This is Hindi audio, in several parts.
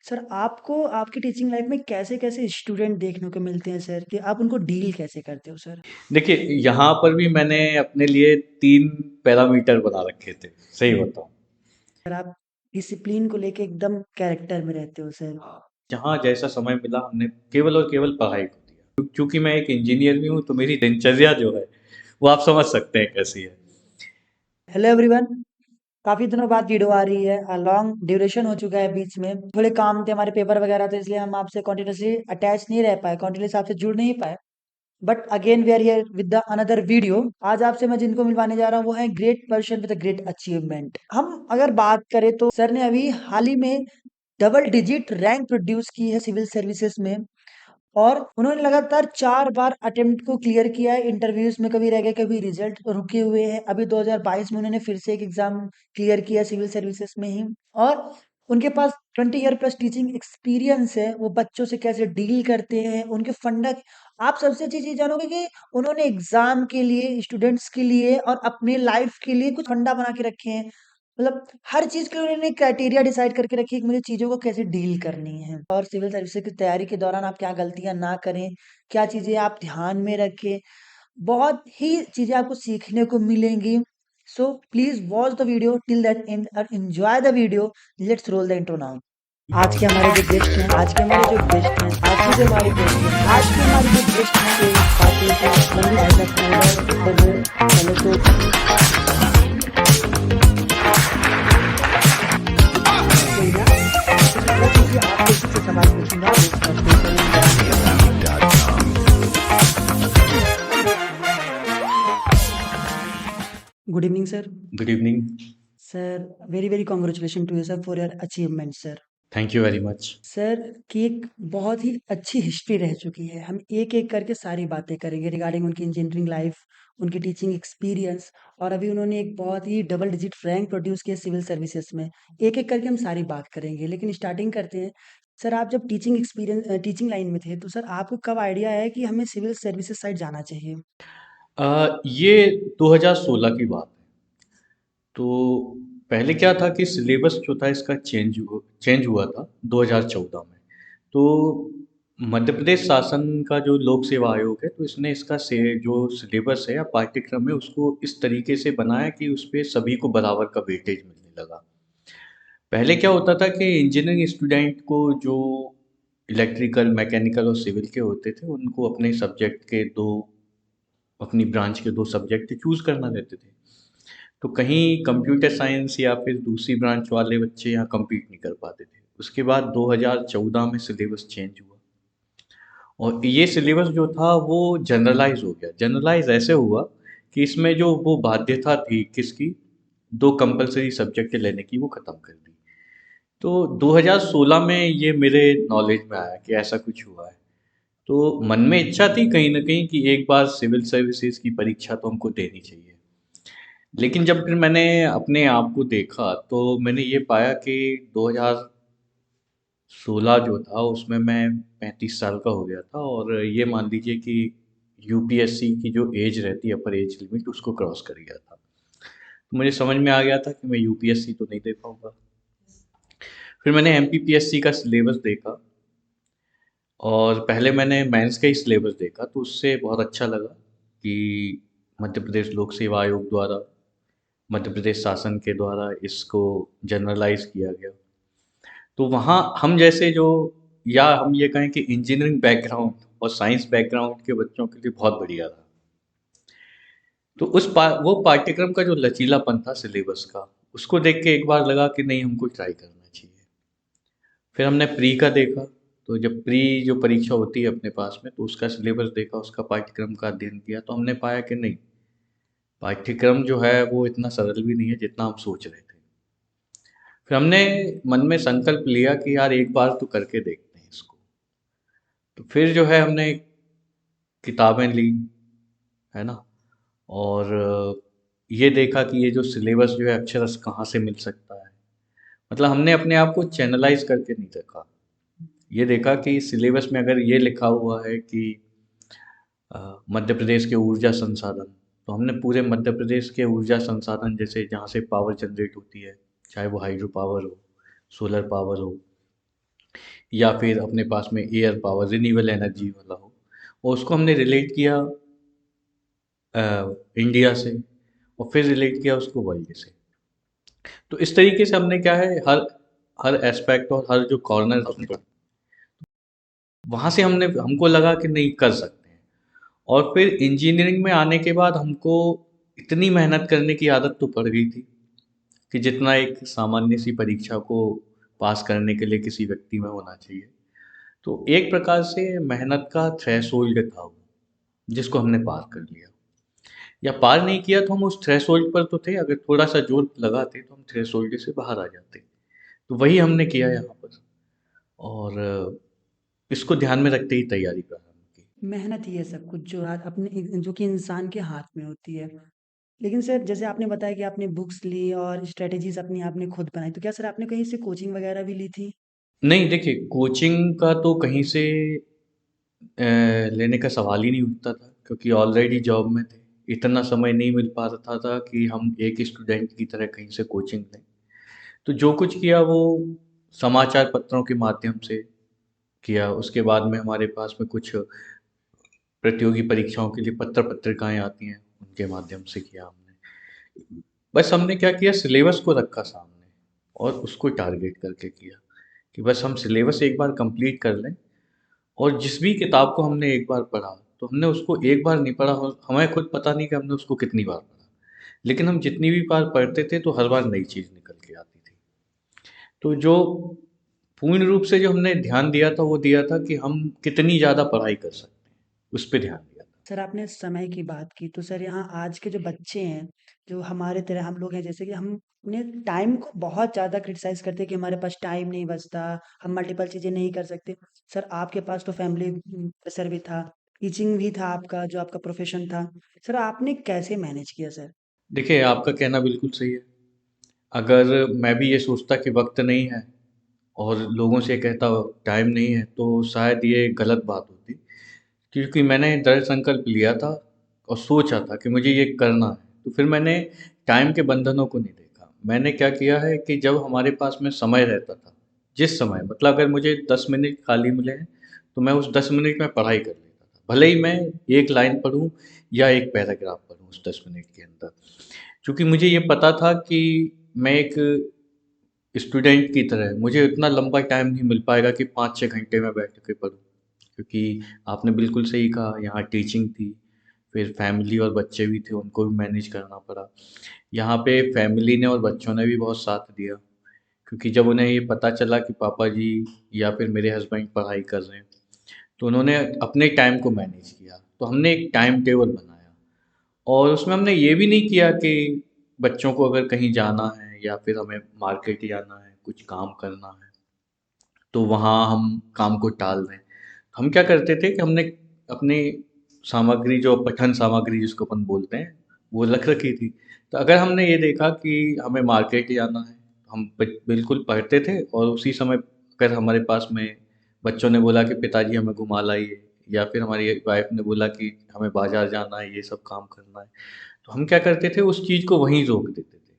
सर आपको आपकी टीचिंग लाइफ में कैसे-कैसे स्टूडेंट देखने को मिलते हैं सर? कि आप उनको डील कैसे करते हो सर? देखिए, यहाँ पर भी मैंने अपने लिए 3 पैरामीटर बना रखे थे, सही बताऊँ। सर आप डिसिप्लिन को लेके एकदम कैरेक्टर में रहते हो सर। जहाँ जैसा समय मिला हमने केवल और केवल पढ़ाई को दिया। चूँकि मैं एक इंजीनियर भी हूँ, तो मेरी दिनचर्या जो है, वो आप समझ सकते हैं कैसी है। हेलो एवरीवन, काफ़ी दिनों बाद वीडियो आ रही है। लॉन्ग ड्यूरेशन हो चुका है बीच में। थोड़े काम थे हमारे पेपर वगैरह तो इसलिए हम आपसे कंटिन्यूअसली अटैच नहीं रह पाए, कंटिन्यूअसली आपसे जुड़ नहीं पाए। But again we are here with the another video. आज आपसे मैं जिनको मिलवाने जा रहा हूँ वो है great person with a great achievement. हम अगर बात करें तो सर ने अभी हाल ही में डबल डिजिट रैंक प्रोड्यूस की है सिविल सर्विसेज में। और उन्होंने लगातार 4 बार अटेम्प्ट को क्लियर किया है। इंटरव्यूज में कभी रह गए, कभी रिजल्ट रुके हुए हैं। अभी 2022 में उन्होंने फिर से एक एग्जाम क्लियर किया सिविल सर्विसेज में ही। और उनके पास 20 ईयर प्लस टीचिंग एक्सपीरियंस है। वो बच्चों से कैसे डील करते हैं, उनके फंडा। आप सबसे अच्छी चीज जानोगे कि उन्होंने एग्जाम के लिए, स्टूडेंट्स के लिए और अपने लाइफ के लिए कुछ फंडा बना के रखे हैं। मतलब हर चीज के लिए उन्होंने क्राइटेरिया डिसाइड करके रखी है कि मुझे चीजों को कैसे डील करनी है। और सिविल सर्विस की तैयारी के दौरान आप क्या गलतियां ना करें, क्या चीजें आप ध्यान में रखें, बहुत ही चीजें आपको सीखने को मिलेंगी। So please watch the video till that end और enjoy the video. Let's roll the intro now. आज के हमारे जो गेस्ट हैं, आज के हमारे जो गेस्ट हैं, आज की जो हमारी गेस्ट हैं, आज की हमारी जो गेस्ट हैं के बातें तो लंबी हो सकती है। पर पहले तो कोई ना, सबसे पहला चीज़ आपको किसी से सवाल पूछूँगा उस good evening sir. Good evening. Sir very very congratulation to you sir for your achievement sir. Thank you very much. Sir की एक बहुत ही अच्छी हिस्ट्री रह चुकी है। हम एक-एक करके सारी बातें करेंगे रिगार्डिंग उनकी इंजीनियरिंग लाइफ, उनकी टीचिंग एक्सपीरियंस। और अभी उन्होंने एक बहुत ही डबल डिजिट रैंक प्रोड्यूस किया सिविल सर्विसेज में। एक-एक करके हम सारी बात करेंगे, लेकिन स्टार्टिंग करते हैं। सर आप जब टीचिंग लाइन में थे, तो सर आपको कब आइडिया आया कि हमें सिविल सर्विसेज साइड जाना चाहिए? ये 2016 की बात है। तो पहले क्या था कि सिलेबस जो था इसका चेंज हुआ था 2014 में। तो मध्य प्रदेश शासन का जो लोक सेवा आयोग है, तो इसने इसका से जो सिलेबस है या पाठ्यक्रम है उसको इस तरीके से बनाया कि उस पे सभी को बराबर का वेटेज मिलने लगा। पहले क्या होता था कि इंजीनियरिंग स्टूडेंट को जो इलेक्ट्रिकल, मैकेनिकल और सिविल के होते थे, उनको अपने सब्जेक्ट के 2 अपनी ब्रांच के 2 सब्जेक्ट चूज़ करना रहते थे। तो कहीं कंप्यूटर साइंस या फिर दूसरी ब्रांच वाले बच्चे यहाँ कम्पीट नहीं कर पाते थे। उसके बाद 2014 में सिलेबस चेंज हुआ और ये सिलेबस जो था वो जनरलाइज़ हो गया। जनरलाइज़ ऐसे हुआ कि इसमें जो वो बाध्यता थी किसकी, 2 कंपल्सरी सब्जेक्ट लेने की, वो ख़त्म कर दी। तो 2016 में ये मेरे नॉलेज में आया कि ऐसा कुछ हुआ है। तो मन में इच्छा थी कहीं न कहीं कि एक बार सिविल सर्विसेज़ की परीक्षा तो हमको देनी चाहिए। लेकिन जब फिर मैंने अपने आप को देखा तो मैंने ये पाया कि 2016 जो था उसमें मैं 35 साल का हो गया था और ये मान लीजिए कि यूपीएससी की जो एज रहती है, अपर एज लिमिट, उसको क्रॉस कर गया था। तो मुझे समझ में आ गया था कि मैं यूपीएससी तो नहीं दे पाऊँगा। फिर मैंने एमपीपीएससी का सिलेबस देखा और पहले मैंने मेंस का ही सिलेबस देखा, तो उससे बहुत अच्छा लगा कि मध्य प्रदेश लोक सेवा आयोग द्वारा, मध्य प्रदेश शासन के द्वारा इसको जनरलाइज किया गया। तो वहाँ हम जैसे जो, या हम ये कहें कि इंजीनियरिंग बैकग्राउंड और साइंस बैकग्राउंड के बच्चों के लिए बहुत बढ़िया था। तो वो पाठ्यक्रम का जो लचीलापन था सिलेबस का, उसको देख के एक बार लगा कि नहीं, हमको ट्राई करना चाहिए। फिर हमने प्री का देखा। तो जब प्री जो परीक्षा होती है अपने पास में, तो उसका सिलेबस देखा, उसका पाठ्यक्रम का अध्ययन किया, तो हमने पाया कि नहीं, पाठ्यक्रम जो है वो इतना सरल भी नहीं है जितना हम सोच रहे थे। फिर हमने मन में संकल्प लिया कि यार एक बार तो करके देखते हैं इसको। तो फिर जो है हमने किताबें ली, है ना, और ये देखा कि ये जो सिलेबस जो है अक्षरश कहाँ से मिल सकता है। मतलब हमने अपने आप को चैनलाइज करके नहीं देखा। ये देखा कि सिलेबस में अगर ये लिखा हुआ है कि मध्य प्रदेश के ऊर्जा संसाधन, तो हमने पूरे मध्य प्रदेश के ऊर्जा संसाधन, जैसे जहाँ से पावर जनरेट होती है, चाहे वो हाइड्रो पावर हो, सोलर पावर हो, या फिर अपने पास में एयर पावर रिन्यूएबल एनर्जी वाला हो, और उसको हमने रिलेट किया इंडिया से, और फिर रिलेट किया उसको वर्ल्ड से। तो इस तरीके से हमने क्या है, हर हर एस्पेक्ट और हर जो कॉर्नर अपने वहाँ से हमने हमको लगा कि नहीं कर सकते हैं। और फिर इंजीनियरिंग में आने के बाद हमको इतनी मेहनत करने की आदत तो पड़ गई थी कि जितना एक सामान्य सी परीक्षा को पास करने के लिए किसी व्यक्ति में होना चाहिए। तो एक प्रकार से मेहनत का थ्रेशोल्ड था वो, जिसको हमने पार कर लिया। या पार नहीं किया तो हम उस थ्रेशोल्ड पर तो थे, अगर थोड़ा सा जोर लगाते तो हम थ्रेशोल्ड से बाहर आ जाते। तो वही हमने किया यहाँ पर, और इसको ध्यान में रखते ही तैयारी प्रारंभ की। मेहनत ही है सब कुछ जो अपने जो कि इंसान के हाथ में होती है। लेकिन सर जैसे आपने बताया कि आपने बुक्स ली और स्ट्रेटजीज अपनी आपने खुद बनाई, तो क्या सर आपने कहीं से कोचिंग वगैरह भी ली थी? नहीं, देखिए, कोचिंग का तो कहीं से लेने का सवाल ही नहीं उठता था, क्योंकि ऑलरेडी जॉब में थे। इतना समय नहीं मिल पाता था कि हम एक स्टूडेंट की तरह कहीं से कोचिंग लें। तो जो कुछ किया वो समाचार पत्रों के माध्यम से किया। उसके बाद में हमारे पास में कुछ प्रतियोगी परीक्षाओं के लिए पत्र पत्रिकाएं आती हैं, उनके माध्यम से किया हमने। बस हमने क्या किया, सिलेबस को रखा सामने और उसको टारगेट करके किया कि बस हम सिलेबस एक बार कंप्लीट कर लें। और जिस भी किताब को हमने एक बार पढ़ा, तो हमने उसको एक बार नहीं पढ़ा, हमें खुद पता नहीं कि हमने उसको कितनी बार पढ़ा, लेकिन हम जितनी भी बार पढ़ते थे तो हर बार नई चीज़ निकल के आती थी। तो जो पूर्ण रूप से जो हमने ध्यान दिया था वो दिया था कि हम कितनी ज़्यादा पढ़ाई कर सकते हैं, उस पे ध्यान दिया था। सर आपने समय की बात की, तो सर यहाँ आज के जो बच्चे हैं, जो हमारे तरह हम लोग हैं, जैसे कि हम अपने टाइम को बहुत ज़्यादा क्रिटिसाइज करते हैं कि हमारे पास टाइम नहीं बचता, हम मल्टीपल चीज़ें नहीं कर सकते। सर आपके पास तो फैमिली प्रेशर भी था, टीचिंग भी था आपका जो आपका प्रोफेशन था। सर आपने कैसे मैनेज किया सर? देखिए, आपका कहना बिल्कुल सही है। अगर मैं भी ये सोचता कि वक्त नहीं है और लोगों से कहता टाइम नहीं है, तो शायद ये गलत बात होती। क्योंकि मैंने दृढ़ संकल्प लिया था और सोचा था कि मुझे ये करना है, तो फिर मैंने टाइम के बंधनों को नहीं देखा। मैंने क्या किया है कि जब हमारे पास में समय रहता था, जिस समय मतलब अगर मुझे 10 मिनट खाली मिले हैं, तो मैं उस 10 मिनट में पढ़ाई कर लेता था, भले ही मैं एक लाइन पढूं या एक पैराग्राफ पढूं उस 10 मिनट के अंदर। क्योंकि मुझे ये पता था कि मैं एक स्टूडेंट की तरह मुझे इतना लंबा टाइम नहीं मिल पाएगा कि 5-6 घंटे में बैठ के पढूं। क्योंकि आपने बिल्कुल सही कहा, यहाँ टीचिंग थी, फिर फैमिली और बच्चे भी थे, उनको भी मैनेज करना पड़ा। यहाँ पे फैमिली ने और बच्चों ने भी बहुत साथ दिया, क्योंकि जब उन्हें ये पता चला कि पापा जी या फिर मेरे हस्बैंड पढ़ाई कर रहे हैं, तो उन्होंने अपने टाइम को मैनेज किया। तो हमने एक टाइम टेबल बनाया, और उसमें हमने ये भी नहीं किया कि बच्चों को अगर कहीं जाना है या फिर हमें मार्केट जाना है, कुछ काम करना है, तो वहाँ हम काम को टाल दें। हम क्या करते थे कि हमने अपनी सामग्री, जो पठन सामग्री जिसको अपन बोलते हैं, वो रख रखी थी। तो अगर हमने ये देखा कि हमें मार्केट जाना है, हम बिल्कुल पढ़ते थे, और उसी समय अगर हमारे पास में बच्चों ने बोला कि पिताजी हमें घुमा लाइए, या फिर हमारी वाइफ ने बोला कि हमें बाजार जाना है, ये सब काम करना है, तो हम क्या करते थे, उस चीज़ को वहीं रोक देते थे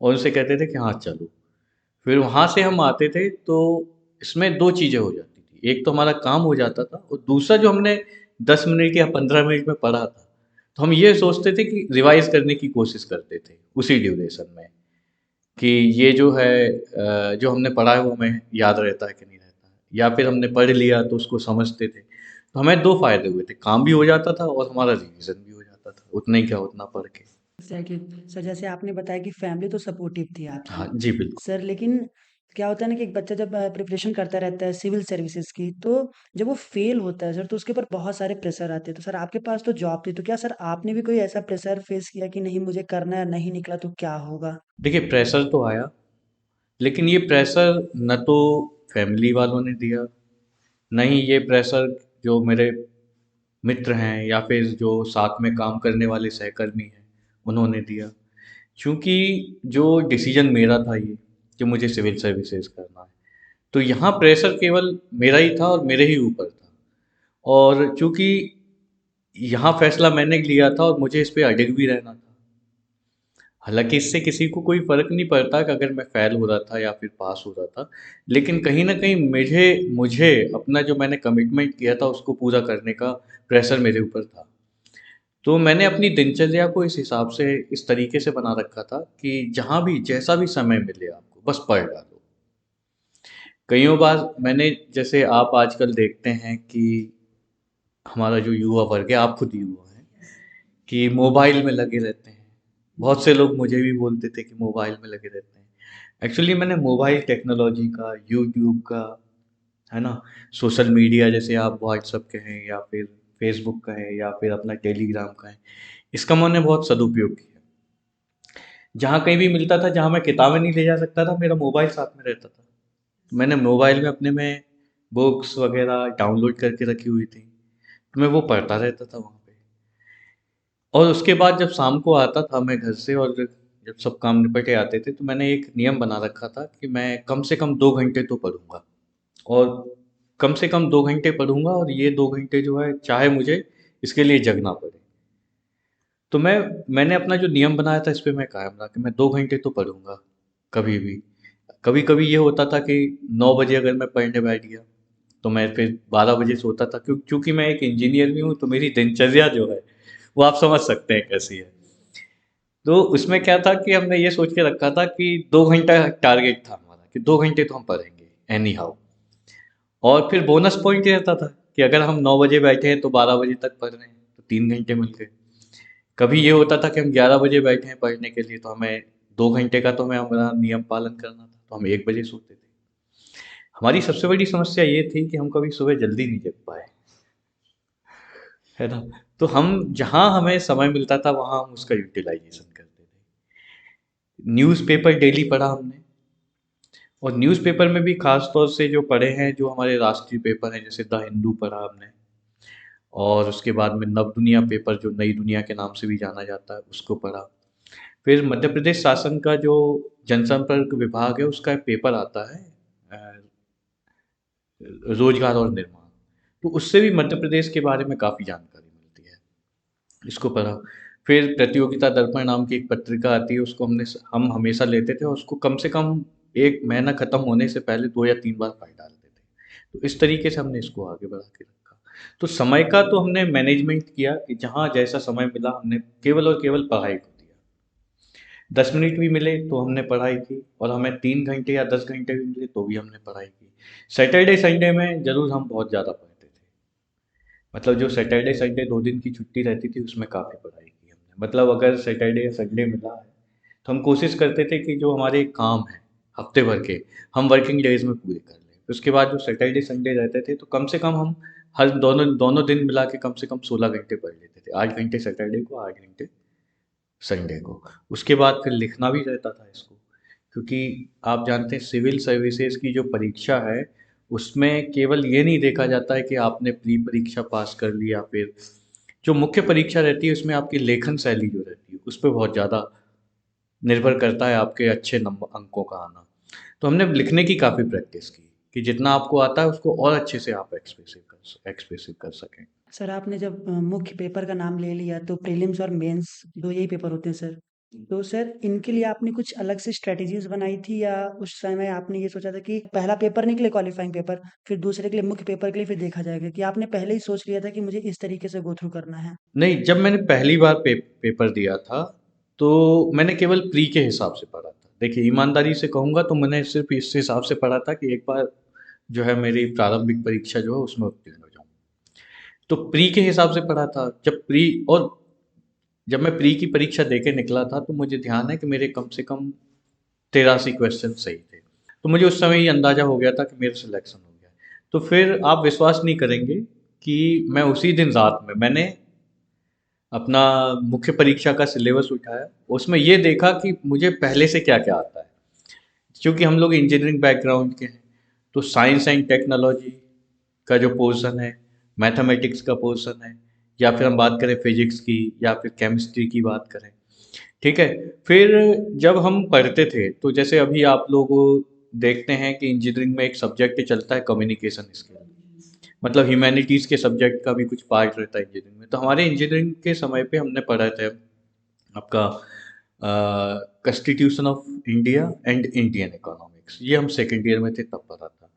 और उनसे कहते थे कि हाँ चलो। फिर वहाँ से हम आते थे, तो इसमें 2 चीज़ें हो जाती थी। एक तो हमारा काम हो जाता था, और दूसरा जो हमने 10 मिनट या 15 मिनट में पढ़ा था, तो हम ये सोचते थे कि रिवाइज़ करने की कोशिश करते थे उसी ड्यूरेशन में, कि ये जो है जो हमने पढ़ा है वो हमें याद रहता है कि नहीं रहता है। या फिर हमने पढ़ लिया तो उसको समझते थे। तो हमें 2 फ़ायदे हुए थे, काम भी हो जाता था और हमारा रिवीज़न भी हो जाता था, उतना ही क्या उतना पढ़ के। एग्ज़ैक्टली। सर जैसे आपने बताया कि फैमिली तो सपोर्टिव थी आपकी। हाँ जी, बिल्कुल। सर लेकिन क्या होता है ना कि एक बच्चा जब प्रिपरेशन करता रहता है सिविल सर्विसेज़ की, तो जब वो फ़ेल होता है सर, तो उसके ऊपर बहुत सारे प्रेशर आते हैं। तो सर आपके पास तो जॉब थी, तो क्या सर आपने भी कोई ऐसा प्रेशर फ़ेस किया कि नहीं मुझे करना है, नहीं निकला तो क्या होगा? देखिए, प्रेशर तो आया, लेकिन ये प्रेशर न तो फैमिली वालों ने दिया, न ही ये प्रेशर जो मेरे मित्र हैं या फिर जो साथ में काम करने वाले सहकर्मी हैं, उन्होंने दिया। क्योंकि जो डिसीजन मेरा था ये, कि मुझे सिविल सर्विसेज करना है, तो यहाँ प्रेशर केवल मेरा ही था और मेरे ही ऊपर था। और चूंकि यहाँ फैसला मैंने लिया था और मुझे इस पे अडिग भी रहना था, हालांकि इससे किसी को कोई फ़र्क नहीं पड़ता कि अगर मैं फ़ेल हो रहा था या फिर पास हो रहा था, लेकिन कहीं न कहीं मुझे मुझे अपना जो मैंने कमिटमेंट किया था उसको पूरा करने का प्रेशर मेरे ऊपर था। तो मैंने अपनी दिनचर्या को इस हिसाब से इस तरीके से बना रखा था कि जहाँ भी जैसा भी समय मिले आपको बस पढ़ डालो। कइयों बार मैंने, जैसे आप आजकल देखते हैं कि हमारा जो युवा वर्ग है, आप खुद युवा हैं, कि मोबाइल में लगे रहते हैं। बहुत से लोग मुझे भी बोलते थे कि मोबाइल में लगे रहते हैं। एक्चुअली मैंने मोबाइल टेक्नोलॉजी का, यूट्यूब का, है ना, सोशल मीडिया जैसे आप व्हाट्सएप कहें या फिर फेसबुक कहें या फिर अपना टेलीग्राम कहें, इसका मैंने बहुत सदुपयोग किया। जहाँ कहीं भी मिलता था, जहाँ मैं किताबें नहीं ले जा सकता था, मेरा मोबाइल साथ में रहता था। तो मैंने मोबाइल में अपने में बुक्स वगैरह डाउनलोड करके रखी हुई थी, तो मैं वो पढ़ता रहता था वहाँ पे। और उसके बाद जब शाम को आता था मैं घर से, और जब सब काम निपटे आते थे, तो मैंने एक नियम बना रखा था कि मैं कम से कम 2 घंटे तो पढ़ूंगा। और कम से कम 2 घंटे पढ़ूंगा, और ये 2 घंटे जो है चाहे मुझे इसके लिए जगना पड़े। तो मैंने अपना जो नियम बनाया था इस पे मैं कायम रहा कि मैं 2 घंटे तो पढ़ूंगा कभी भी। कभी कभी ये होता था कि 9 बजे अगर मैं पढ़ने बैठ गया, तो मैं फिर 12 बजे सोता था, क्योंकि मैं एक इंजीनियर भी हूँ, तो मेरी दिनचर्या जो है वो आप समझ सकते हैं कैसी है। तो उसमें क्या था कि हमने ये सोच के रखा था कि 2 घंटा टारगेट था हमारा, कि 2 घंटे तो हम पढ़ेंगे एनी हाउ। और फिर बोनस पॉइंट ये रहता था कि अगर हम 9 बजे बैठे हैं तो 12 बजे तक पढ़ रहे हैं, तो 3 घंटे मिल गए। कभी ये होता था कि हम 11 बजे बैठे हैं पढ़ने के लिए, तो हमें 2 घंटे का तो हमें हमारा नियम पालन करना था, तो हम 1 बजे सोते थे। हमारी सबसे बड़ी समस्या ये थी कि हम कभी सुबह जल्दी नहीं जग पाए, है ना। तो हम जहाँ हमें समय मिलता था वहाँ हम उसका यूटिलाइजेशन करते थे। न्यूज़पेपर डेली पढ़ा हमने, और न्यूज़पेपर में भी खास तौर से जो पढ़े हैं, जो हमारे राष्ट्रीय पेपर हैं, जैसे द हिंदू पढ़ा हमने, और उसके बाद में नव दुनिया पेपर, जो नई दुनिया के नाम से भी जाना जाता है, उसको पढ़ा। फिर मध्य प्रदेश शासन का जो जनसंपर्क विभाग है, उसका एक पेपर आता है, अ, रोजगार और निर्माण। तो उससे भी मध्य प्रदेश के बारे में काफ़ी जानकारी मिलती है, इसको पढ़ा। फिर प्रतियोगिता दर्पण नाम की एक पत्रिका आती है, उसको हम हमेशा लेते थे, और उसको कम से कम एक महीना खत्म होने से पहले 2 या 3 बार पढ़ डालते थे। तो इस तरीके से हमने इसको आगे बढ़ा के रखा। तो समय का तो हमने मैनेजमेंट किया कि जहाँ जैसा समय मिला हमने केवल और केवल पढ़ाई को दिया। 10 मिनट भी मिले तो हमने पढ़ाई की, और हमें 3 घंटे या 10 घंटे भी मिले तो भी हमने पढ़ाई की। सैटरडे संडे में जरूर हम बहुत ज़्यादा पढ़ते थे। मतलब जो सैटरडे संडे 2 दिन की छुट्टी रहती थी, उसमें काफ़ी पढ़ाई की हमने। मतलब अगर सैटरडे या संडे मिला है, तो हम कोशिश करते थे कि जो हमारे काम हैं हफ्ते भर के, हम वर्किंग डेज में पूरे कर लें। उसके बाद जो सैटरडे संडे रहते थे, तो कम से कम हम हर दोनों दोनों दिन मिला के कम से कम 16 घंटे पढ़ लेते थे। 8 घंटे सैटरडे को, 8 घंटे संडे को। उसके बाद फिर लिखना भी रहता था इसको, क्योंकि आप जानते हैं सिविल सर्विसेज की जो परीक्षा है, उसमें केवल ये नहीं देखा जाता है कि आपने प्री परीक्षा पास कर ली, या फिर जो मुख्य परीक्षा रहती है उसमें आपकी लेखन शैली जो रहती है उस पर बहुत ज़्यादा निर्भर करता है आपके अच्छे नंबर अंकों का आना। तो हमने लिखने की काफ़ी प्रैक्टिस की कि जितना आपको आता है उसको और अच्छे से आप एक्सप्रेसिव कर सकें। सर आपने जब मुख्य पेपर का नाम ले लिया तो प्रीलिम्स और मेंस 2 यही पेपर होते हैं सर। तो सर इनके लिए आपने कुछ अलग से स्ट्रैटेजीज़ बनाई थी या उस समय आपने ये सोचा था कि पहला पेपर निकले क्वालीफाइंग पेपर, फिर दूसरे के लिए मुख्य पेपर के लिए फिर देखा जाएगा कि आपने पहले ही सोच लिया था कि मुझे इस तरीके से गो थ्रू करना है? नहीं, जब मैंने पहली बार पेपर दिया था, तो मैंने केवल प्री के हिसाब से पढ़ा था। देखिए, ईमानदारी से कहूँगा तो मैंने सिर्फ़ इस हिसाब से पढ़ा था कि एक बार जो है मेरी प्रारंभिक परीक्षा जो है उसमें उत्तीर्ण हो जाऊँ। तो प्री के हिसाब से पढ़ा था। जब मैं प्री की परीक्षा दे के निकला था, तो मुझे ध्यान है कि मेरे कम से कम 83 क्वेश्चन सही थे। तो मुझे उस समय ये अंदाज़ा हो गया था कि मेरा सिलेक्शन हो गया। तो फिर आप विश्वास नहीं करेंगे कि मैं उसी दिन रात में मैंने अपना मुख्य परीक्षा का सिलेबस उठाया, उसमें ये देखा कि मुझे पहले से क्या-क्या आता है। क्योंकि हम लोग इंजीनियरिंग बैकग्राउंड के हैं, तो साइंस एंड टेक्नोलॉजी का जो पोर्शन है, मैथमेटिक्स का पोर्शन है, या फिर हम बात करें फिजिक्स की, या फिर केमिस्ट्री की बात करें, ठीक है। फिर जब हम पढ़ते थे, तो जैसे अभी आप लोग देखते हैं कि इंजीनियरिंग में एक सब्जेक्ट चलता है कम्युनिकेशन स्किल, मतलब ह्यूमैनिटीज़ के सब्जेक्ट का भी कुछ पार्ट रहता है इंजीनियरिंग में। तो हमारे इंजीनियरिंग के समय पे हमने पढ़ा था आपका constitution of India and Indian economics, ये हम सेकेंड ईयर में थे तब पढ़ा था।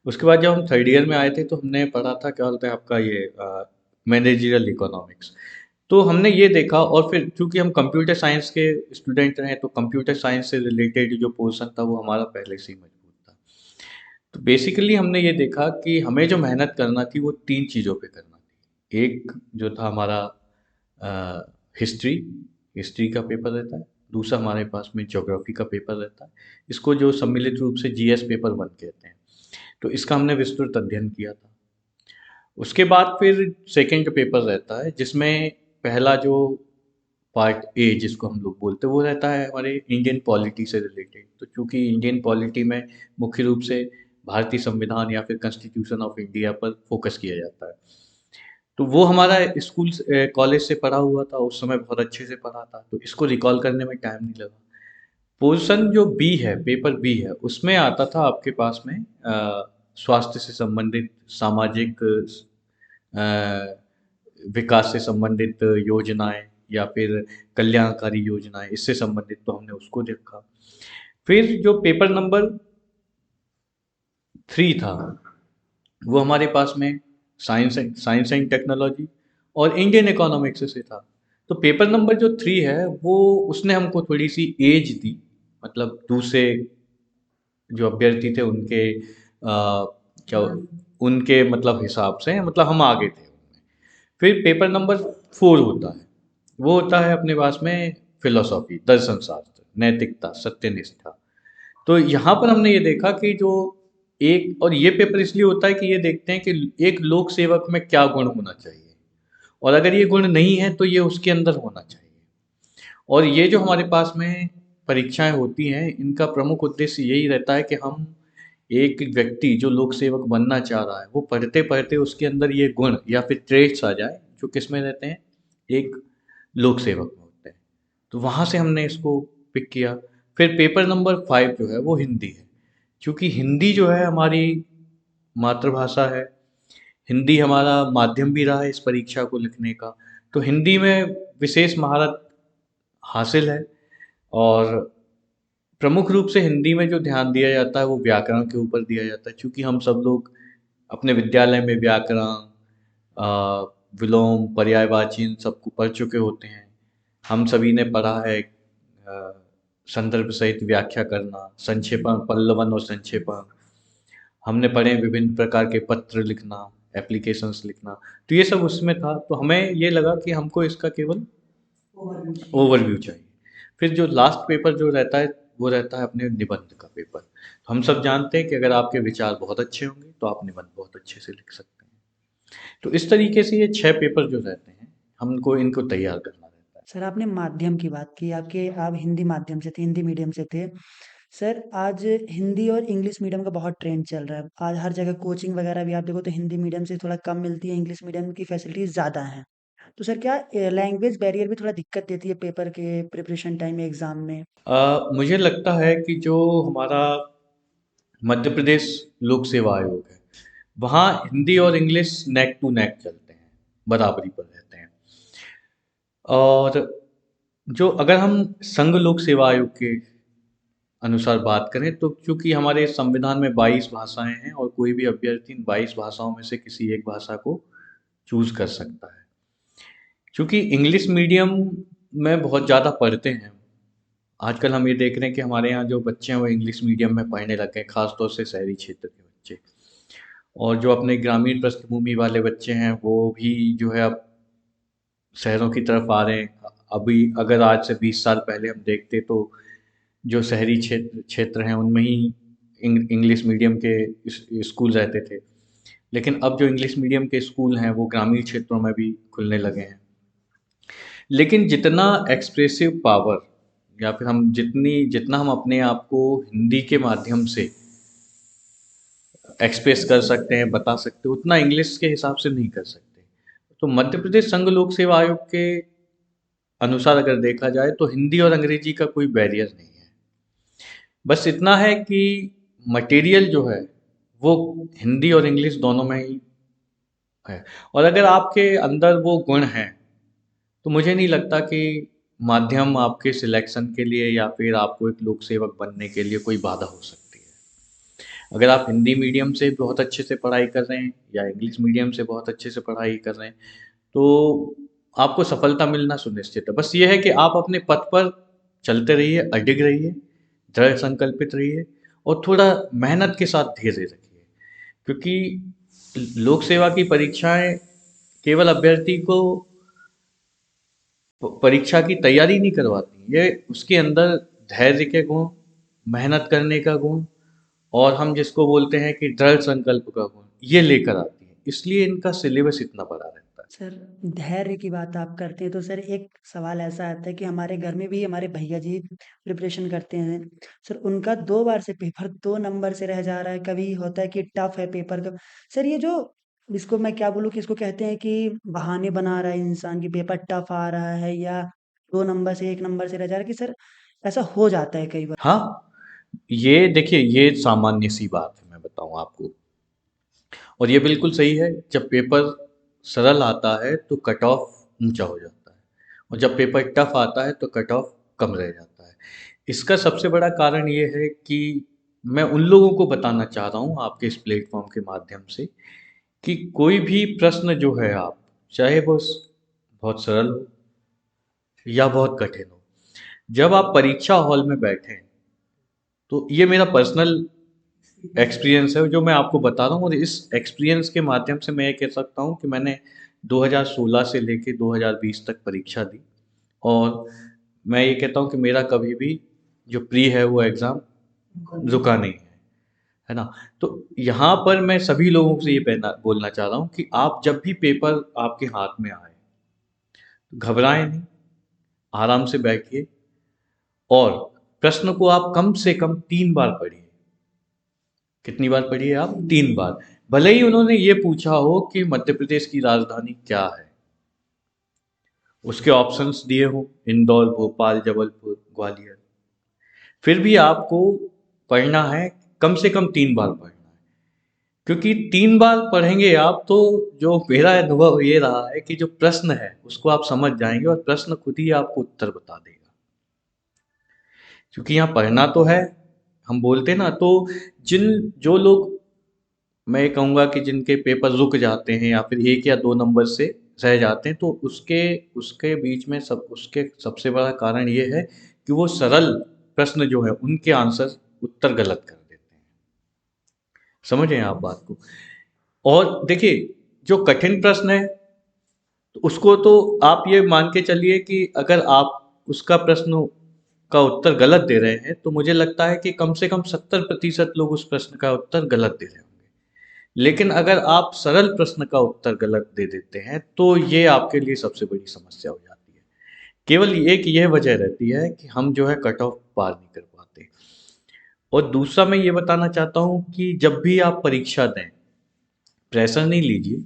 उसके बाद जब हम थर्ड ईयर में आए थे तो हमने पढ़ा था क्या बोलते हैं आपका ये मैनेजरियल इकोनॉमिक्स। तो हमने ये देखा, और फिर चूंकि हम कंप्यूटर साइंस के स्टूडेंट रहे तो कंप्यूटर साइंस से रिलेटेड जो पोर्शन था वो हमारा पहले से ही मजबूत था। तो बेसिकली हमने ये देखा कि हमें जो मेहनत करना थी वो तीन चीज़ों पे करना थी। एक जो था हमारा हिस्ट्री, हिस्ट्री का पेपर रहता है। दूसरा हमारे पास में ज्योग्राफी का पेपर रहता है, इसको जो सम्मिलित रूप से जीएस पेपर वन कहते हैं। तो इसका हमने विस्तृत अध्ययन किया था। उसके बाद फिर सेकंड पेपर रहता है जिसमें पहला जो पार्ट ए जिसको हम लोग बोलते हैं वो रहता है हमारे इंडियन पॉलिटी से रिलेटेड। तो चूंकि इंडियन पॉलिटी में मुख्य रूप से भारतीय संविधान या फिर कॉन्स्टिट्यूशन ऑफ इंडिया पर फोकस किया जाता है। तो वो हमारा स्कूल कॉलेज से पढ़ा हुआ था, उस समय बहुत अच्छे से पढ़ा था, तो इसको रिकॉल करने में टाइम नहीं लगा। पोर्शन जो बी है, पेपर बी है, उसमें आता था आपके पास में स्वास्थ्य से संबंधित, सामाजिक विकास से संबंधित योजनाएं या फिर कल्याणकारी योजनाएं, इससे संबंधित, तो हमने उसको देखा। फिर जो पेपर नंबर 3 था वो हमारे पास में साइंस एंड टेक्नोलॉजी और इंडियन इकोनॉमिक्स से था। तो पेपर नंबर जो 3 है वो उसने हमको थोड़ी सी एज दी, मतलब दूसरे जो अभ्यर्थी थे उनके क्या उनके मतलब हिसाब से, मतलब हम आगे थे उनमें। फिर पेपर नंबर 4 होता है, वो होता है अपने पास में फिलोसॉफी, दर्शन शास्त्र, नैतिकता, सत्यनिष्ठा। तो यहाँ पर हमने ये देखा कि जो एक, और ये पेपर इसलिए होता है कि ये देखते हैं कि एक लोक सेवक में क्या गुण होना चाहिए, और अगर ये गुण नहीं है तो ये उसके अंदर होना चाहिए। और ये जो हमारे पास में परीक्षाएं होती हैं इनका प्रमुख उद्देश्य यही रहता है कि हम एक व्यक्ति जो लोक सेवक बनना चाह रहा है वो पढ़ते पढ़ते उसके अंदर ये गुण या फिर ट्रेट्स आ जाए जो किस में रहते हैं, एक लोक सेवक में होते हैं। तो वहाँ से हमने इसको पिक किया। फिर पेपर नंबर 5 जो है वो हिंदी है। क्योंकि हिंदी जो है हमारी मातृभाषा है, हिंदी हमारा माध्यम भी रहा है इस परीक्षा को लिखने का, तो हिंदी में विशेष महारत हासिल है। और प्रमुख रूप से हिंदी में जो ध्यान दिया जाता है वो व्याकरण के ऊपर दिया जाता है, क्योंकि हम सब लोग अपने विद्यालय में व्याकरण, विलोम, पर्यायवाची इन सबको पढ़ चुके होते हैं। हम सभी ने पढ़ा है संदर्भ सहित व्याख्या करना, संक्षेपण, पल्लवन और संक्षेपण। हमने पढ़े विभिन्न प्रकार के पत्र लिखना, एप्लीकेशंस लिखना, तो ये सब उसमें था। तो हमें ये लगा कि हमको इसका केवल ओवरव्यू चाहिए। फिर जो लास्ट पेपर जो रहता है वो रहता है अपने निबंध का पेपर। तो हम सब जानते हैं कि अगर आपके विचार बहुत अच्छे होंगे तो आप निबंध बहुत अच्छे से लिख सकते हैं। तो इस तरीके से ये 6 पेपर जो रहते हैं हमको इनको तैयार करना रहता है। सर आपने माध्यम की बात की, आप हिंदी माध्यम से थे, हिंदी मीडियम से थे। सर आज हिंदी और इंग्लिश मीडियम का बहुत ट्रेंड चल रहा है। आज हर जगह कोचिंग वगैरह भी आप देखो तो हिंदी मीडियम से थोड़ा कम मिलती है, इंग्लिश मीडियम की फैसिलिटीज़ ज़्यादा हैं। तो सर क्या लैंग्वेज बैरियर भी थोड़ा दिक्कत देती है पेपर के प्रिपरेशन टाइम में, एग्ज़ाम में? मुझे लगता है कि जो हमारा मध्य प्रदेश लोक सेवा आयोग है वहाँ हिंदी और इंग्लिश नेक टू नेक चलते हैं, बराबरी पर रहते हैं। और जो अगर हम संघ लोक सेवा आयोग के अनुसार बात करें तो चूंकि हमारे संविधान में 22 भाषाएं हैं और कोई भी अभ्यर्थी इन 22 भाषाओं में से किसी एक भाषा को चूज कर सकता है। क्योंकि इंग्लिश मीडियम में बहुत ज़्यादा पढ़ते हैं, आजकल हम ये देख रहे हैं कि हमारे यहाँ जो बच्चे हैं वो इंग्लिश मीडियम में पढ़ने लग गए, खासतौर से शहरी क्षेत्र के बच्चे। और जो अपने ग्रामीण पृष्ठभूमि वाले बच्चे हैं वो भी जो है अब शहरों की तरफ आ रहे हैं। अभी अगर आज से 20 साल पहले हम देखते तो जो शहरी क्षेत्र क्षेत्र हैं उनमें ही इंग्लिश मीडियम के स्कूल रहते थे, लेकिन अब जो इंग्लिश मीडियम के स्कूल हैं वो ग्रामीण क्षेत्रों में भी खुलने लगे हैं। लेकिन जितना एक्सप्रेसिव पावर या फिर हम जितना हम अपने आप को हिंदी के माध्यम से एक्सप्रेस कर सकते हैं, बता सकते हैं, उतना इंग्लिश के हिसाब से नहीं कर सकते। तो मध्य प्रदेश संघ लोक सेवा आयोग के अनुसार अगर देखा जाए तो हिंदी और अंग्रेजी का कोई बैरियर नहीं है। बस इतना है कि मटेरियल जो है वो हिंदी और इंग्लिश दोनों में ही है। और अगर आपके अंदर वो गुण हैं तो मुझे नहीं लगता कि माध्यम आपके सिलेक्शन के लिए या फिर आपको एक लोक सेवक बनने के लिए कोई बाधा हो सकती है। अगर आप हिंदी मीडियम से बहुत अच्छे से पढ़ाई कर रहे हैं या इंग्लिश मीडियम से बहुत अच्छे से पढ़ाई कर रहे हैं, तो आपको सफलता मिलना सुनिश्चित है। बस ये है कि आप अपने पथ पर चलते रहिए, अडिग रहिए, दृढ़ संकल्पित रहिए और थोड़ा मेहनत के साथ धैर्य रखिए। क्योंकि लोक सेवा की परीक्षाएं केवल अभ्यर्थी को परीक्षा की तैयारी नहीं करवाती, ये उसके अंदर धैर्य के गुण, मेहनत करने का गुण और हम जिसको बोलते हैं कि दृढ़ संकल्प का गुण, ये लेकर आती है। इसलिए इनका सिलेबस इतना बड़ा रहता है। सर, धैर्य की बात आप करते हैं तो सर एक सवाल ऐसा आता है कि हमारे घर में भी हमारे भैया जी प्रिपरेशन करते हैं। सर उनका 2 बार से पेपर 2 नंबर से रह जा रहा है, कभी होता है कि टफ है पेपर का। सर ये जो इसको मैं क्या बोलूँ कि इसको कहते हैं कि बहाने बना रहा है इंसान कि पेपर टफ आ रहा है या 2 नंबर से 1 नंबर से रह जा रहा है कि सर ऐसा हो जाता है कई बार। हाँ, ये देखिए ये सामान्य सी बात है, मैं बताऊँ आपको। और ये बिल्कुल सही है, जब पेपर सरल आता है तो कट ऑफ ऊंचा हो जाता है और जब पेपर टफ आता है तो कट ऑफ कम रह जाता है। इसका सबसे बड़ा कारण ये है कि मैं उन लोगों को बताना चाह रहा हूँ आपके इस प्लेटफॉर्म के माध्यम से कि कोई भी प्रश्न जो है, आप चाहे वो बहुत सरल हो या बहुत कठिन हो, जब आप परीक्षा हॉल में बैठे तो ये मेरा पर्सनल एक्सपीरियंस है जो मैं आपको बता रहा हूँ और इस एक्सपीरियंस के माध्यम से मैं ये कह सकता हूँ कि मैंने 2016 से लेके 2020 तक परीक्षा दी और मैं ये कहता हूँ कि मेरा कभी भी जो प्री है वो एग्ज़ाम रुका नहीं है ना? तो यहाँ पर मैं सभी लोगों से ये बोलना चाह रहा हूँ कि आप जब भी पेपर आपके हाथ में आए, घबराएं नहीं, आराम से बैठिए और प्रश्न को आप कम से कम 3 बार पढ़िए। कितनी बार पढ़िए आप? 3 बार। भले ही उन्होंने ये पूछा हो कि मध्य प्रदेश की राजधानी क्या है, उसके ऑप्शंस दिए हो इंदौर, भोपाल, जबलपुर, ग्वालियर, फिर भी आपको पढ़ना है, कम से कम 3 बार पढ़ना है। क्योंकि 3 बार पढ़ेंगे आप तो जो मेरा अनुभव ये रहा है कि जो प्रश्न है उसको आप समझ जाएंगे और प्रश्न खुद ही आपको उत्तर बता देगा। क्योंकि यहाँ पढ़ना तो है, हम बोलते हैं ना, तो जो लोग, मैं ये कहूँगा कि जिनके पेपर रुक जाते हैं या फिर 1 या 2 नंबर से रह जाते हैं, तो उसके उसके बीच में उसके सबसे बड़ा कारण ये है कि वो सरल प्रश्न जो है उनके आंसर उत्तर गलत कर देते हैं। समझ रहे हैं आप बात को? और देखिए, जो कठिन प्रश्न है तो उसको तो आप ये मान के चलिए कि अगर आप उसका प्रश्न का उत्तर गलत दे रहे हैं तो मुझे लगता है कि कम से कम 70% लोग उस प्रश्न का उत्तर गलत दे रहे होंगे। लेकिन अगर आप सरल प्रश्न का उत्तर गलत दे देते हैं तो ये आपके लिए सबसे बड़ी समस्या हो जाती है। केवल एक यह वजह रहती है कि हम जो है कट ऑफ पार नहीं कर पाते। और दूसरा मैं ये बताना चाहता हूँ कि जब भी आप परीक्षा दें, प्रेशर नहीं लीजिए,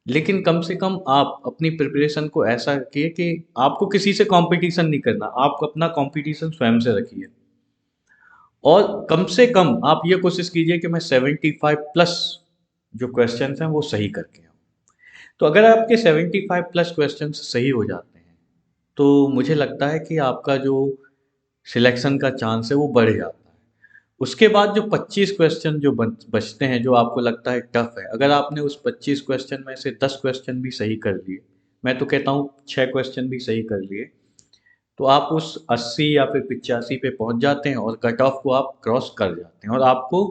लेकिन कम से कम आप अपनी प्रिपरेशन को ऐसा रखिए कि आपको किसी से कंपटीशन नहीं करना, आप अपना कंपटीशन स्वयं से रखिए और कम से कम आप ये कोशिश कीजिए कि मैं 75+ जो क्वेश्चन हैं वो सही करके आऊँ। तो अगर आपके 75+ क्वेश्चन सही हो जाते हैं तो मुझे लगता है कि आपका जो सिलेक्शन का चांस है वो बढ़ जाता है। उसके बाद जो 25 क्वेश्चन जो बचते हैं, जो आपको लगता है टफ है, अगर आपने उस 25 क्वेश्चन में से 10 क्वेश्चन भी सही कर लिए, मैं तो कहता हूँ 6 क्वेश्चन भी सही कर लिए, तो आप उस 80 या फिर 85 पे पहुंच जाते हैं और कट ऑफ को आप क्रॉस कर जाते हैं और आपको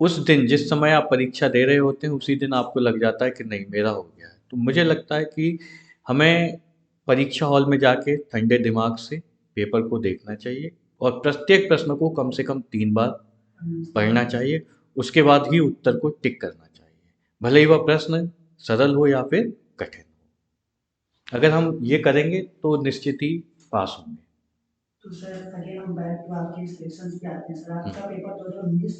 उस दिन जिस समय आप परीक्षा दे रहे होते हैं उसी दिन आपको लग जाता है कि नहीं, मेरा हो गया है। तो मुझे लगता है कि हमें परीक्षा हॉल में जाके ठंडे दिमाग से पेपर को देखना चाहिए और प्रत्येक प्रश्न को कम से कम 3 बार पढ़ना चाहिए। उसके बाद ही उत्तर को टिक करना चाहिए, भले ही वह प्रश्न सरल हो या फिर कठिन हो। अगर हम ये करेंगे तो निश्चित ही पास होंगे। तो सर अगेन हम बैक टू आपके सिलेक्शंस पे आते हैं। सर हम्म, आपका पेपर 2019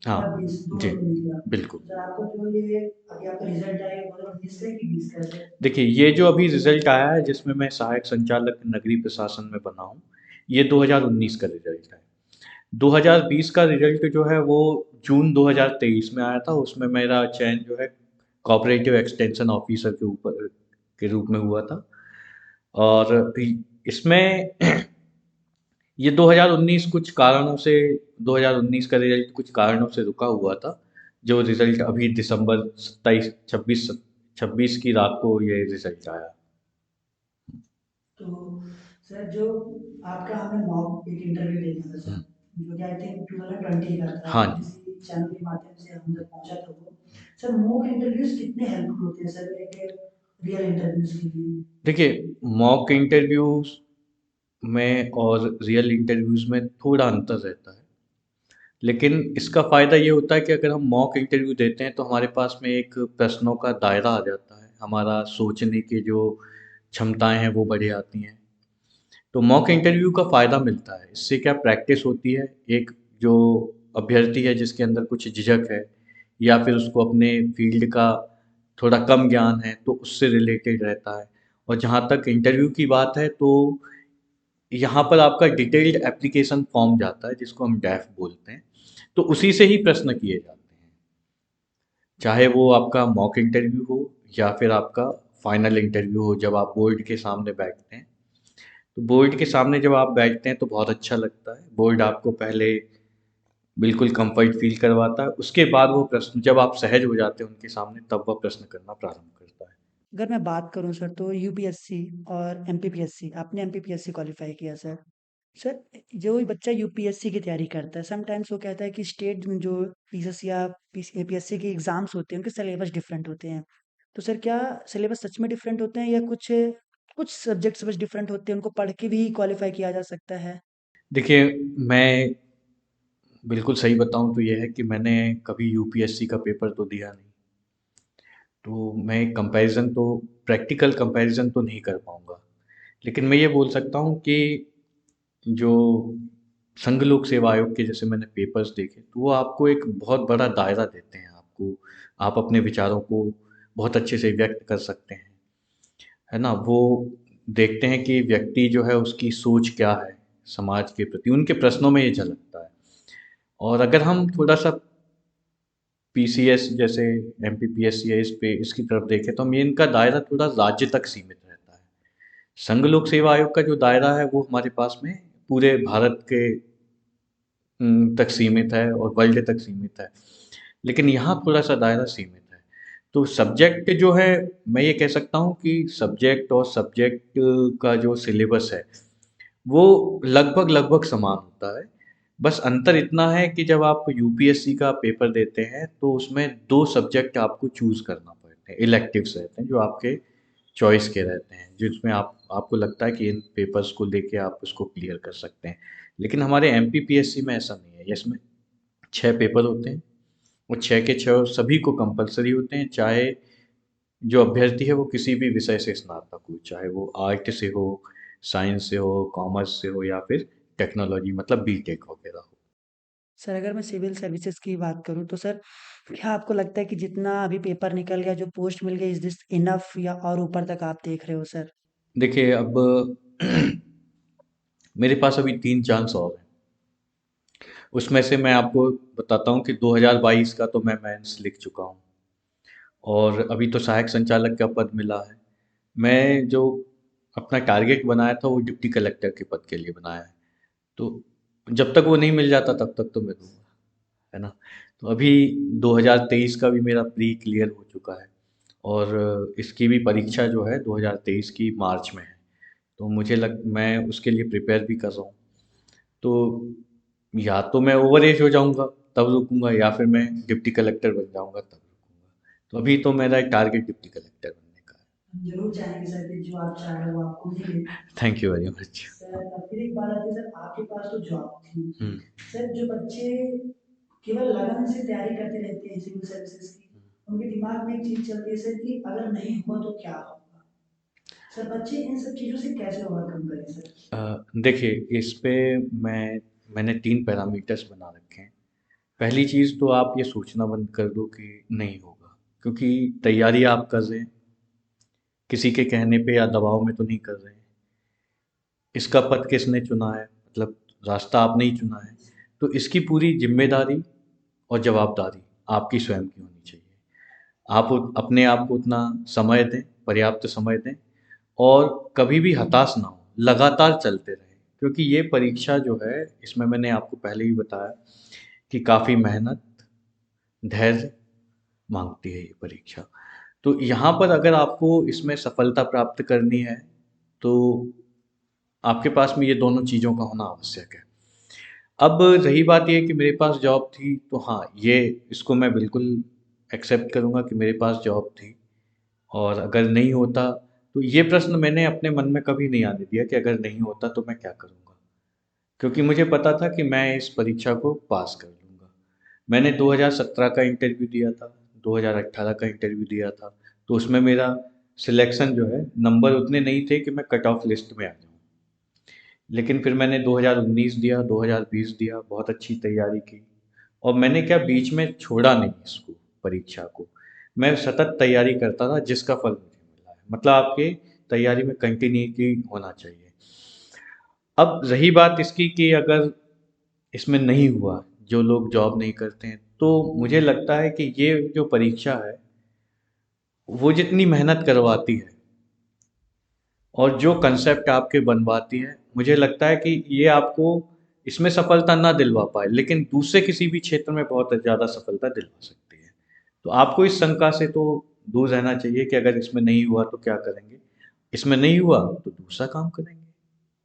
हाँ या 20 जी, दोनों में निकला। बिल्कुल। सर आपको जो ये अभी आपका रिजल्ट आया 2019 का कि 20 का सर? देखिए, ये जो अभी रिजल्ट आया है जिसमें मैं सहायक संचालक नगरीय प्रशासन में बना हूँ, ये 2019 का रिजल्ट है। 2020 का रिजल्ट जो है वो जून 2023 में आया था। उसमें मेरा चयन जो है कोऑपरेटिव एक्सटेंशन ऑफिसर के रूप में हुआ था। और इसमें ये 2019 कुछ कारणों से 2019 का रिजल्ट कुछ कारणों से रुका हुआ था। जो रिजल्ट अभी दिसंबर 27 26 26 की रात को ये रिजल्ट आया। तो सर जो आपका हमने मॉक एक इंटरव्यू देखा था सर, हम्म, जो कि आई थिंक 2020 का था, हाँ जी। किसी चैनल के माध्यम से हम तक पहुंचा था वो। सर मॉक इंटरव्यूज कितने हेल्पफुल होते हैं सर एक रियल इंटरव्यूज के लिए? देखिए, मॉक इंटरव्यूज में और रियल इंटरव्यूज में थोड़ा अंतर रहता है, लेकिन इसका फ़ायदा ये होता है कि अगर हम मॉक इंटरव्यू देते हैं तो हमारे पास में एक प्रश्नों का दायरा आ जाता है, हमारा सोचने की जो क्षमताएं हैं वो बढ़ जाती हैं। तो मॉक इंटरव्यू का फ़ायदा मिलता है, इससे क्या प्रैक्टिस होती है। एक जो अभ्यर्थी है जिसके अंदर कुछ झिझक है या फिर उसको अपने फील्ड का थोड़ा कम ज्ञान है तो उससे रिलेटेड रहता है। और जहाँ तक इंटरव्यू की बात है तो यहाँ पर आपका डिटेल्ड एप्लीकेशन फॉर्म जाता है जिसको हम डैफ बोलते हैं, तो उसी से ही प्रश्न किए जाते हैं, चाहे वो आपका मॉक इंटरव्यू हो या फिर आपका फाइनल इंटरव्यू हो जब आप बोर्ड के सामने बैठते हैं। तो बोर्ड के सामने जब आप बैठते हैं तो बहुत अच्छा लगता है। बोर्ड आपको पहले बिल्कुल कंफर्ट फील करवाता है, उसके बाद वो प्रश्न जब आप सहज हो जाते हैं उनके सामने तब वह प्रश्न करना प्रारंभ करता है। अगर मैं बात करूं सर तो यूपीएससी और एमपीपीएससी, आपने एमपीपीएससी क्वालिफाई किया सर। सर जो बच्चा यूपीएससी की तैयारी करता है समटाइम्स वो कहता है कि स्टेट में जो पीएससी या एपीएससी के एग्जाम्स होते हैं उनके सिलेबस डिफरेंट होते हैं। तो सर क्या सिलेबस सच में डिफरेंट होते हैं या कुछ कुछ सब्जेक्ट्स बस डिफरेंट होते हैं, उनको पढ़ के भी क्वालिफाई किया जा सकता है? देखिए, मैं बिल्कुल सही बताऊं तो ये है कि मैंने कभी यूपीएससी का पेपर तो दिया नहीं, तो मैं कंपैरिजन तो प्रैक्टिकल कंपैरिजन तो नहीं कर पाऊंगा। लेकिन मैं ये बोल सकता हूँ कि जो संघ लोक सेवा आयोग के जैसे मैंने पेपर्स देखे तो वो आपको एक बहुत बड़ा दायरा देते हैं। आपको आप अपने विचारों को बहुत अच्छे से व्यक्त कर सकते हैं, है ना। वो देखते हैं कि व्यक्ति जो है उसकी सोच क्या है समाज के प्रति, उनके प्रश्नों में ये झलकता है। और अगर हम थोड़ा सा पीसीएस जैसे एमपीपीएससी है इस पे इसकी तरफ देखें तो हम ये इनका दायरा थोड़ा राज्य तक सीमित रहता है। संघ लोक सेवा आयोग का जो दायरा है वो हमारे पास में पूरे भारत के तक सीमित है और वर्ल्ड तक सीमित है। लेकिन यहाँ थोड़ा-सा दायरा सीमित है। तो सब्जेक्ट जो है, मैं ये कह सकता हूँ कि सब्जेक्ट और सब्जेक्ट का जो सिलेबस है, वो लगभग-लगभग समान होता है। बस अंतर इतना है कि जब आप यूपीएससी का पेपर देते हैं, तो उसमें 2 सब्जेक्ट आपको चूज़ करना पड़ते हैं, इलेक्टिव्स रहते हैं, जो आपके चॉइस के रहते हैं, जिसमें आपको लगता है कि इन पेपर्स को लेके आप उसको क्लियर कर सकते हैं। लेकिन हमारे एमपीपीएससी में ऐसा नहीं है, इसमें 6 पेपर होते हैं और 6 के 6 सभी को कंपल्सरी होते हैं, चाहे जो अभ्यर्थी है वो किसी भी विषय से स्नातक हो, चाहे वो आर्ट से हो, साइंस से हो, कॉमर्स से हो या फिर टेक्नोलॉजी मतलब बीटेक वगैरह हो। सर अगर मैं सिविल सर्विसेज की बात करूँ तो सर क्या आपको लगता है कि जितना अभी पेपर निकल गया, जो पोस्ट मिल गई, इज़ दिस इनफ या और ऊपर तक आप देख रहे हो सर? देखिए, अब मेरे पास अभी 3 चांस और हैं। उसमें से मैं आपको बताता हूँ कि 2022 का तो मैं मेंस लिख चुका हूँ और अभी तो सहायक संचालक का पद मिला है। मैं जो अपना टारगेट बनाया था वो डिप्टी कलेक्टर के पद के लिए बनाया है। तो जब तक वो नहीं मिल जाता तब तक तो मैं दूंगा, है ना। तो अभी 2023 का भी मेरा प्री क्लियर हो चुका है और इसकी भी परीक्षा जो है 2023 की मार्च में है। तो मैं उसके लिए प्रिपेयर भी कर रहा हूँ। तो या तो मैं ओवर एज हो जाऊंगा तब रुकूंगा या फिर मैं डिप्टी कलेक्टर बन जाऊंगा तब रुकूंगा। तो अभी तो मेरा टारगेट डिप्टी कलेक्टर बनने का हम ज़रूर चाहेंगे सर कि जो आप चाह रहे हो वो आपको मिले। है। Thank you very much. Sir फिर एक बात आती है सर, आपके पास तो जॉब थी। हम्म। सर जो बच्चे केवल लगन से तैयारी करते रहते हैं सिविल सर्विसेज की, उनके दिमाग में एक चीज़ चलती है सर कि अगर नहीं हुआ तो क्या होगा? सर बच्चे इन सब चीज़ों से कैसे ओवरकम करें सर? देखिए, इस पे मैंने 3 पैरामीटर्स बना रखे हैं। पहली चीज़ तो आप ये सोचना बंद कर दो कि नहीं होगा, क्योंकि तैयारी आप कर रहे हैं, किसी के कहने पे या दबाव में तो नहीं कर रहे हैं। इसका पथ किसने चुना है, मतलब रास्ता आपने ही चुना है। तो इसकी पूरी जिम्मेदारी और जवाबदारी आपकी स्वयं की होनी चाहिए। आप अपने आप को उतना समय दें, पर्याप्त समय दें और कभी भी हताश ना हो। लगातार चलते रहें, क्योंकि ये परीक्षा जो है इसमें मैंने आपको पहले ही बताया कि काफ़ी मेहनत, धैर्य मांगती है ये परीक्षा। तो यहाँ पर अगर आपको इसमें सफलता प्राप्त करनी है तो आपके पास में ये दोनों चीज़ों का होना आवश्यक है। अब रही बात ये कि मेरे पास जॉब थी, तो हाँ, ये इसको मैं बिल्कुल एक्सेप्ट करूँगा कि मेरे पास जॉब थी, और अगर नहीं होता तो ये प्रश्न मैंने अपने मन में कभी नहीं आने दिया कि अगर नहीं होता तो मैं क्या करूँगा? क्योंकि मुझे पता था कि मैं इस परीक्षा को पास कर लूँगा। मैंने 2017 का इंटरव्यू दिया था, 2018 का इंटरव्यू दिया था, तो उसमें मेरा सिलेक्शन जो है, नंबर उतने नहीं थे कि मैं कट ऑफ लिस्ट में आ जाऊँ। लेकिन फिर मैंने 2019 दिया, 2020 दिया, बहुत अच्छी तैयारी की, और मैंने क्या बीच में छोड़ा नहीं इसको, परीक्षा को। मैं सतत तैयारी करता था, जिसका फल मुझे मिला है। मतलब आपके तैयारी में कंटिन्यूटी होना चाहिए। अब रही बात इसकी कि अगर इसमें नहीं हुआ, जो लोग जॉब नहीं करते हैं, तो मुझे लगता है कि ये जो परीक्षा है, वो जितनी मेहनत करवाती है और जो कंसेप्ट आपके बनवाती है, मुझे लगता है कि ये आपको इसमें सफलता ना दिलवा पाए, लेकिन दूसरे किसी भी क्षेत्र में बहुत ज़्यादा सफलता दिलवा सकती है। तो आपको इस शंका से तो दूर रहना चाहिए कि अगर इसमें नहीं हुआ तो क्या करेंगे? इसमें नहीं हुआ तो दूसरा काम करेंगे,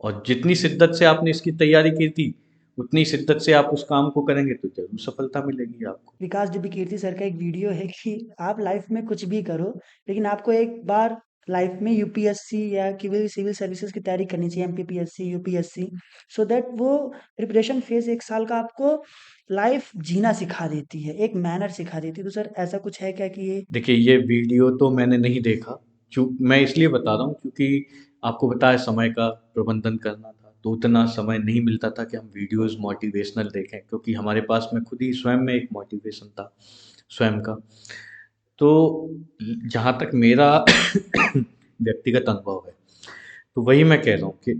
और जितनी शिद्दत से आपने इसकी तैयारी की थी, उतनी शिद्दत से आप उस काम को करेंगे तो ज़रूर सफलता मिलेगी आपको। विकास डिबी कीर्ति सर का एक वीडियो है कि आप लाइफ में कुछ भी करो, लेकिन आपको एक बार लाइफ में यूपीएससी या सिविल सिविल सर्विसेज की तैयारी करनी चाहिए, एमपीपीएससी, यूपीएससी, सो दैट वो प्रिपरेशन फेज 1 साल का आपको लाइफ जीना सिखा देती है, एक मैनर सिखा देती है। तो सर ऐसा कुछ है क्या कि ये देखिए, ये वीडियो तो मैंने नहीं देखा, मैं इसलिए बता रहा हूँ क्योंकि आपको पता है समय का प्रबंधन करना था, तो उतना समय नहीं मिलता था कि हम वीडियोस मोटिवेशनल देखें, क्योंकि हमारे पास में खुद ही स्वयं में एक मोटिवेशन था स्वयं का। तो जहाँ तक मेरा व्यक्तिगत अनुभव है, तो वही मैं कह रहा हूँ कि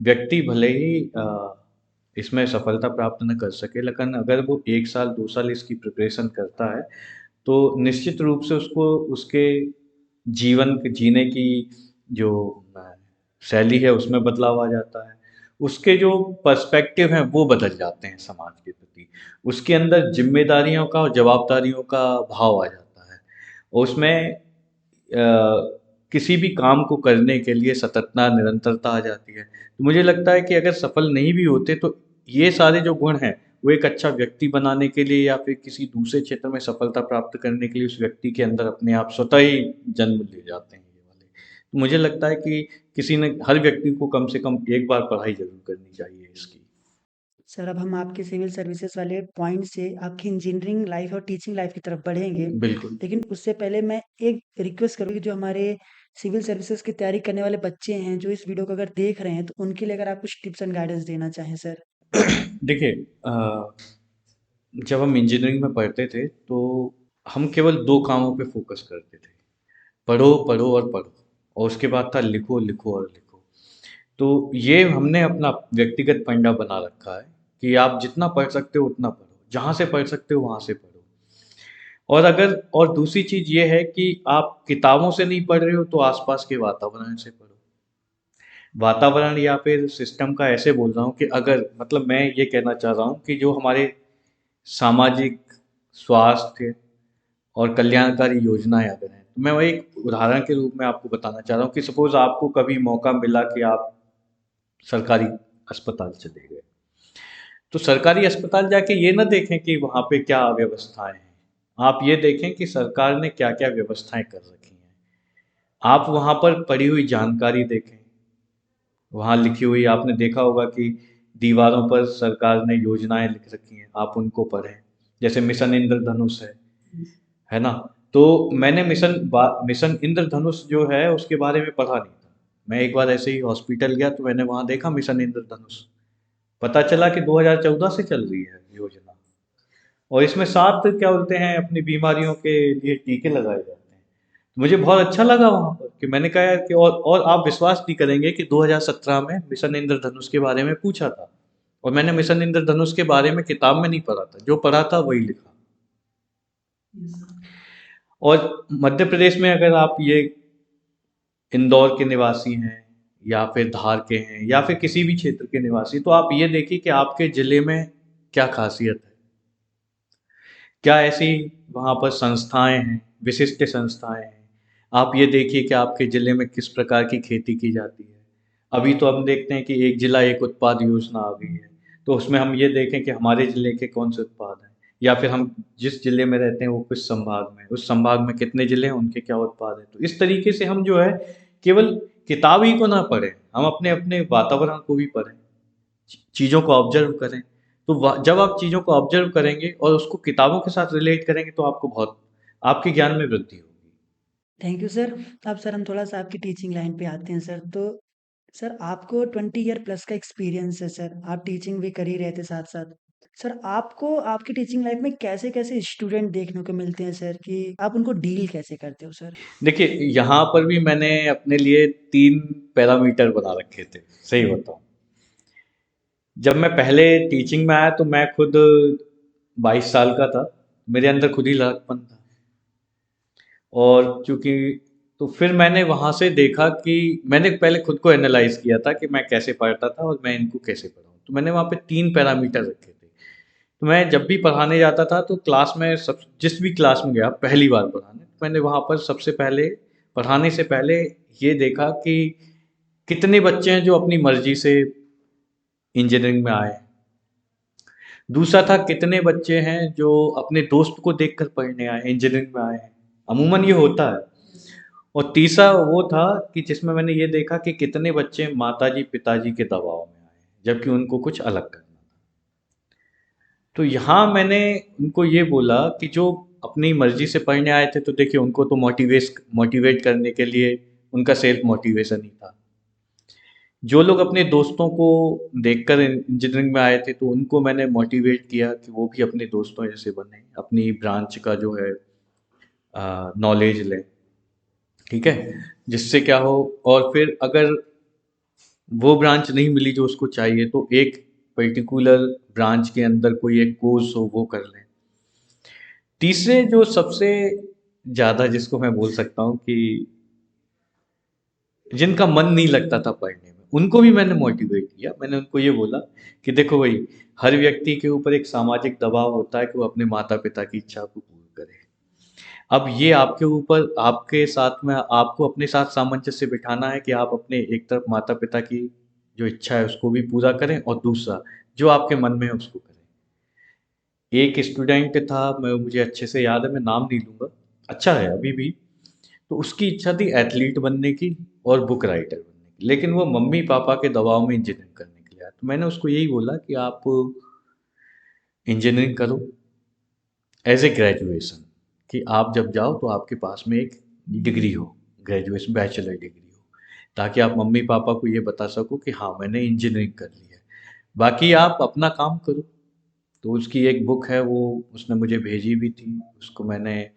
व्यक्ति भले ही इसमें सफलता प्राप्त न कर सके, लेकिन अगर वो 1 साल 2 साल इसकी प्रिपरेशन करता है, तो निश्चित रूप से उसको उसके जीवन के जीने की जो शैली है उसमें बदलाव आ जाता है। उसके जो पर्सपेक्टिव हैं वो बदल जाते हैं समाज के प्रति। उसके अंदर ज़िम्मेदारियों का और जवाबदारियों का भाव आ जाता है। और उसमें किसी भी काम को करने के लिए सततता, निरंतरता आ जाती है। तो मुझे लगता है कि अगर सफल नहीं भी होते तो ये सारे जो गुण हैं, वो एक अच्छा व्यक्ति बनाने के लिए या फिर किसी दूसरे क्षेत्र में सफलता प्राप्त करने के लिए उस व्यक्ति के अंदर अपने आप स्वतः ही जन्म ले जाते हैं ये वाले। तो मुझे लगता है कि किसी ने हर व्यक्ति को कम से कम एक बार पढ़ाई ज़रूर करनी चाहिए इसकी। सर अब हम आपके सिविल सर्विसेज वाले पॉइंट से आपकी इंजीनियरिंग लाइफ और टीचिंग लाइफ की तरफ बढ़ेंगे, बिल्कुल। लेकिन उससे पहले मैं एक रिक्वेस्ट करूँगी, जो हमारे सिविल सर्विसेज की तैयारी करने वाले बच्चे हैं जो इस वीडियो को अगर देख रहे हैं, तो उनके लिए अगर आप कुछ टिप्स एंड गाइडेंस देना चाहें सर। देखिए, जब हम इंजीनियरिंग में पढ़ते थे तो हम केवल 2 कामों पे फ़ोकस करते थे। पढ़ो, पढ़ो और पढ़ो, और उसके बाद था लिखो, लिखो और लिखो। तो ये हमने अपना व्यक्तिगत फंडा बना रखा है कि आप जितना पढ़ सकते हो उतना पढ़ो, जहाँ से पढ़ सकते हो वहाँ से पढ़ो। और दूसरी चीज़ ये है कि आप किताबों से नहीं पढ़ रहे हो तो आसपास के वातावरण से पढ़ो। वातावरण या फिर सिस्टम का ऐसे बोल रहा हूँ कि अगर मतलब मैं ये कहना चाह रहा हूँ कि जो हमारे सामाजिक, स्वास्थ्य और कल्याणकारी योजनाएँ अगर हैं, तो मैं वही एक उदाहरण के रूप में आपको बताना चाह रहा हूँ कि सपोज़ आपको कभी मौका मिला कि आप सरकारी अस्पताल चले गए, तो सरकारी अस्पताल जाके ये ना देखें कि वहाँ पे क्या व्यवस्थाएं हैं, आप ये देखें कि सरकार ने क्या क्या व्यवस्थाएं कर रखी हैं। आप वहाँ पर पड़ी हुई जानकारी देखें, वहाँ लिखी हुई आपने देखा होगा कि दीवारों पर सरकार ने योजनाएं लिख रखी हैं, आप उनको पढ़ें। जैसे मिशन इंद्रधनुष है ना? तो मैंने मिशन इंद्रधनुष जो है उसके बारे में पढ़ा नहीं था। मैं एक बार ऐसे ही हॉस्पिटल गया तो मैंने वहाँ देखा मिशन इंद्रधनुष। पता चला कि 2014 से चल रही है योजना, और इसमें 7 क्या बोलते हैं अपनी बीमारियों के लिए टीके लगाए जाते हैं। तो मुझे बहुत अच्छा लगा वहाँ पर कि मैंने कहा यार कि और आप विश्वास नहीं करेंगे कि 2017 में मिशन इंद्रधनुष के बारे में पूछा था, और मैंने मिशन इंद्रधनुष के बारे में किताब में नहीं पढ़ा था, जो पढ़ा था वही लिखा। और मध्य प्रदेश में अगर आप ये इंदौर के निवासी हैं या फिर धार के हैं या फिर किसी भी क्षेत्र के निवासी, तो आप ये देखिए कि आपके ज़िले में क्या खासियत है, क्या ऐसी वहाँ पर संस्थाएं हैं, विशिष्ट संस्थाएं हैं। आप ये देखिए कि आपके ज़िले में किस प्रकार की खेती की जाती है। अभी तो हम देखते हैं कि एक जिला एक उत्पाद योजना आ गई है, तो उसमें हम ये देखें कि हमारे ज़िले के कौन से उत्पाद हैं, या फिर हम जिस ज़िले में रहते हैं वो किस संभाग में, उस संभाग में कितने ज़िले हैं, उनके क्या उत्पाद हैं। तो इस तरीके से हम जो है केवल किताब ही को ना पढ़ें, हम अपने अपने वातावरण को भी पढ़ें, चीज़ों को ऑब्जर्व करें। तो जब आप चीज़ों को ऑब्जर्व करेंगे और उसको किताबों के साथ रिलेट करेंगे तो आपको बहुत आपके ज्ञान में वृद्धि होगी। Thank you sir. अब सर हम थोड़ा-सा आपकी टीचिंग लाइन पे आते हैं सर। तो सर आपको 20 ईयर प्लस का एक्सपीरियंस है सर। आप टीचिंग भी कर ही रहे थे साथ-साथ। सर आपको आपकी टीचिंग लाइफ में कैसे-कैसे स्टूडेंट देखने को मिलते हैं सर कि आप उनको डील कैसे करते हो सर? देखिए, यहाँ पर भी मैंने अपने लिए 3 पैरामीटर बना रखे थे, सही बताऊँ। जब मैं पहले टीचिंग में आया तो मैं खुद 22 साल का था, मेरे अंदर खुद ही लड़कपन था। और चूँकि तो फिर मैंने वहाँ से देखा कि मैंने पहले खुद को एनालाइज़ किया था कि मैं कैसे पढ़ता था और मैं इनको कैसे पढ़ाऊँ। तो मैंने वहाँ पे 3 पैरामीटर रखे थे। तो मैं जब भी पढ़ाने जाता था तो क्लास में सब जिस भी क्लास में गया पहली बार पढ़ाने, मैंने वहाँ पर सबसे पहले पढ़ाने से पहले ये देखा कि कितने बच्चे हैं जो अपनी मर्ज़ी से इंजीनियरिंग में आए हैं। दूसरा था कितने बच्चे हैं जो अपने दोस्त को देखकर पढ़ने आए हैं, इंजीनियरिंग में आए हैं। अमूमन ये होता है। और तीसरा वो था कि जिसमें मैंने ये देखा कि कितने बच्चे माताजी पिताजी के दबाव में आए हैं, जबकि उनको कुछ अलग करना था। तो यहाँ मैंने उनको ये बोला कि जो अपनी मर्जी से पढ़ने आए थे तो देखिए उनको तो मोटिवेट करने के लिए उनका सेल्फ मोटिवेशन ही था। जो लोग अपने दोस्तों को देखकर इंजीनियरिंग में आए थे तो उनको मैंने मोटिवेट किया कि वो भी अपने दोस्तों जैसे बने, अपनी ब्रांच का जो है नॉलेज लें, ठीक है? जिससे क्या हो, और फिर अगर वो ब्रांच नहीं मिली जो उसको चाहिए तो एक पर्टिकुलर ब्रांच के अंदर कोई एक कोर्स हो वो कर लें। तीसरे जो सबसे ज़्यादा जिसको मैं बोल सकता हूँ कि जिनका मन नहीं लगता था पढ़ने में, उनको भी मैंने मोटिवेट किया। मैंने उनको ये बोला कि देखो भाई, हर व्यक्ति के ऊपर एक सामाजिक दबाव होता है कि वो अपने माता-पिता की इच्छा को पूर्ण करे। अब ये आपके ऊपर आपके साथ में आपको अपने साथ सामंजस्य बिठाना है कि आप अपने एक तरफ माता-पिता की जो इच्छा है उसको भी पूरा करें और दूसरा जो आपके मन में है उसको करें। एक स्टूडेंट था, मैं मुझे अच्छे से याद है, मैं नाम नहीं लूँगा, अच्छा है अभी भी। तो उसकी इच्छा थी एथलीट बनने की और बुक राइटर बनने की, लेकिन वो मम्मी-पापा के दबाव में इंजीनियरिंग करने के लिए आया। तो मैंने उसको यही बोला कि आप इंजीनियरिंग करो एज़ ए ग्रेजुएशन, कि आप जब जाओ तो आपके पास में एक डिग्री हो, ग्रेजुएशन बैचलर डिग्री हो, ताकि आप मम्मी-पापा को ये बता सको कि हाँ, मैंने इंजीनियरिंग कर ली है। बाकी आप अपना काम करो। तो उसकी एक बुक है, वो उसने मुझे भेजी भी थी, उसको मैंने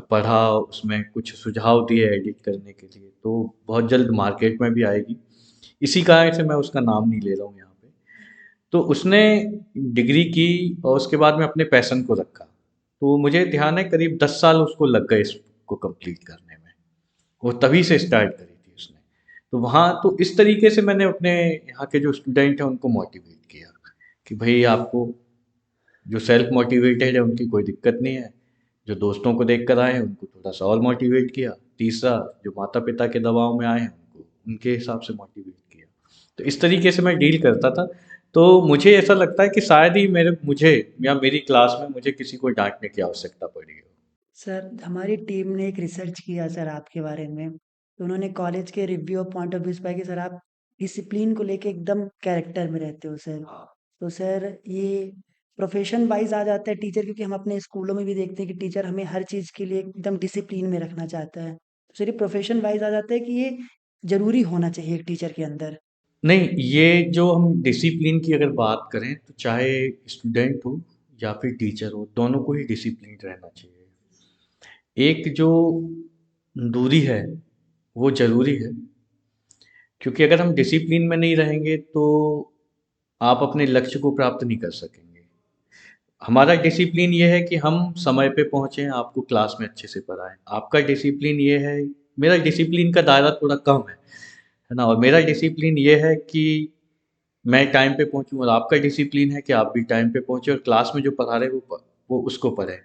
पढ़ा, उसमें कुछ सुझाव दिए एडिट करने के लिए, तो बहुत जल्द मार्केट में भी आएगी। इसी कारण से मैं उसका नाम नहीं ले रहा हूँ यहाँ पे। तो उसने डिग्री की और उसके बाद में अपने पैशन को रखा। तो मुझे ध्यान है करीब 10 साल उसको लग गए इसको कंप्लीट करने में। वो तभी से स्टार्ट करी थी उसने। तो वहाँ तो इस तरीके से मैंने अपने यहाँ के जो स्टूडेंट हैं उनको मोटिवेट किया कि भई आपको जो सेल्फ मोटिवेटेड है उनकी कोई दिक्कत नहीं है। जो दोस्तों को देख कर आए हैं उनको थोड़ा-सा और मोटिवेट किया। तीसरा जो माता-पिता के दबाव में आए हैं उनको उनके हिसाब से मोटिवेट किया। तो इस तरीके से मैं डील करता था। तो मुझे ऐसा लगता है कि शायद ही मुझे या मेरी क्लास में मुझे किसी को डाँटने की आवश्यकता पड़ी हो। सर हमारी टीम ने एक रिसर्च किया सर आपके बारे में। तो उन्होंने कॉलेज के review of point of view से पाया कि सर आप डिसिप्लिन को लेके एकदम कैरेक्टर में रहते हो सर। तो सर ये प्रोफ़ेशन वाइज़ आ जाता है टीचर, क्योंकि हम अपने स्कूलों में भी देखते हैं कि टीचर हमें हर चीज़ के लिए एकदम डिसिप्लिन में रखना चाहता है। तो सर ये प्रोफ़ेशन वाइज़ आ जाता है कि ये ज़रूरी होना चाहिए एक टीचर के अंदर? नहीं, ये जो हम डिसिप्लिन की अगर बात करें तो चाहे स्टूडेंट हो या फिर टीचर हो, दोनों को ही डिसिप्लिन्ड रहना चाहिए। एक जो दूरी है वो ज़रूरी है, क्योंकि अगर हम डिसिप्लिन में नहीं रहेंगे तो आप अपने लक्ष्य को प्राप्त नहीं कर सकेंगे। हमारा डिसिप्लिन ये है कि हम समय पे पहुँचे, आपको क्लास में अच्छे से पढ़ाएँ। आपका डिसिप्लिन ये है, मेरा डिसिप्लिन का दायरा थोड़ा कम है। है ना? और मेरा डिसिप्लिन ये है कि मैं टाइम पे पहुंचूं, और आपका डिसिप्लिन है कि आप भी टाइम पे पहुंचे और क्लास में जो पढ़ा रहे वो उसको पढ़े।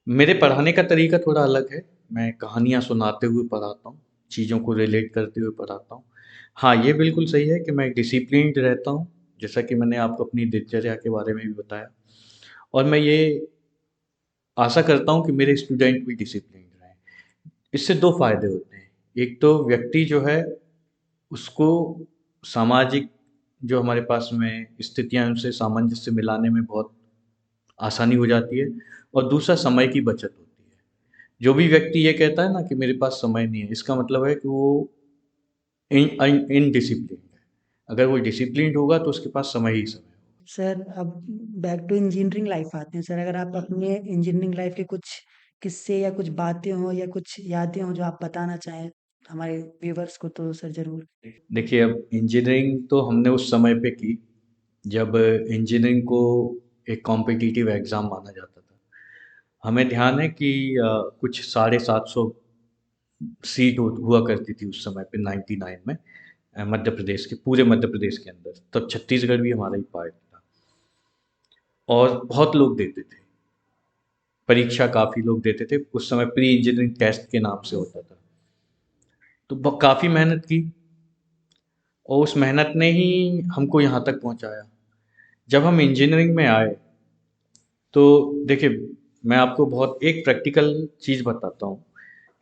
मेरे पढ़ाने का तरीका थोड़ा अलग है। मैं कहानियाँ सुनाते हुए पढ़ाता हूँ, चीज़ों को रिलेट करते हुए पढ़ाता हूँ। हाँ, ये बिल्कुल सही है कि मैं डिसिप्लिन्ड रहता हूँ, जैसा कि मैंने आपको अपनी दिनचर्या के बारे में भी बताया। और मैं ये आशा करता हूँ कि मेरे स्टूडेंट भी डिसिप्लिन्ड रहें। इससे 2 फ़ायदे होते हैं। एक तो व्यक्ति जो है, उसको सामाजिक जो हमारे पास में स्थितियाँ हैं, उनसे सामंजस्य मिलाने में बहुत आसानी हो जाती है, और दूसरा समय की बचत होती है। जो भी व्यक्ति ये कहता है ना कि मेरे पास समय नहीं है, इसका मतलब है कि वो इनडिसिप्लिन्ड है। अगर वो डिसिप्लिन्ड होगा तो उसके पास समय ही समय होगा। सर अब बैक टू इंजीनियरिंग लाइफ आते हैं सर। अगर आप अपने इंजीनियरिंग लाइफ के कुछ किस्से या कुछ बातें हों या कुछ यादें हों जो आप बताना चाहें हमारे व्यूवर्स को, तो सर ज़रूर। देखिए, अब इंजीनियरिंग तो हमने उस समय पे की जब इंजीनियरिंग को एक कॉम्पिटिटिव एग्ज़ाम माना जाता था। हमें ध्यान है कि कुछ 750 सीट हुआ करती थी उस समय पे 99 में, मध्य प्रदेश के, पूरे मध्य प्रदेश के अंदर। तब छत्तीसगढ़ भी हमारा ही पार्ट था, और बहुत लोग देते थे परीक्षा, काफ़ी लोग देते थे। उस समय प्री इंजीनियरिंग टेस्ट के नाम से होता था। तो काफ़ी मेहनत की, और उस मेहनत ने ही हमको यहाँ तक पहुँचाया। जब हम इंजीनियरिंग में आए तो देखिए, मैं आपको बहुत एक प्रैक्टिकल चीज़ बताता हूँ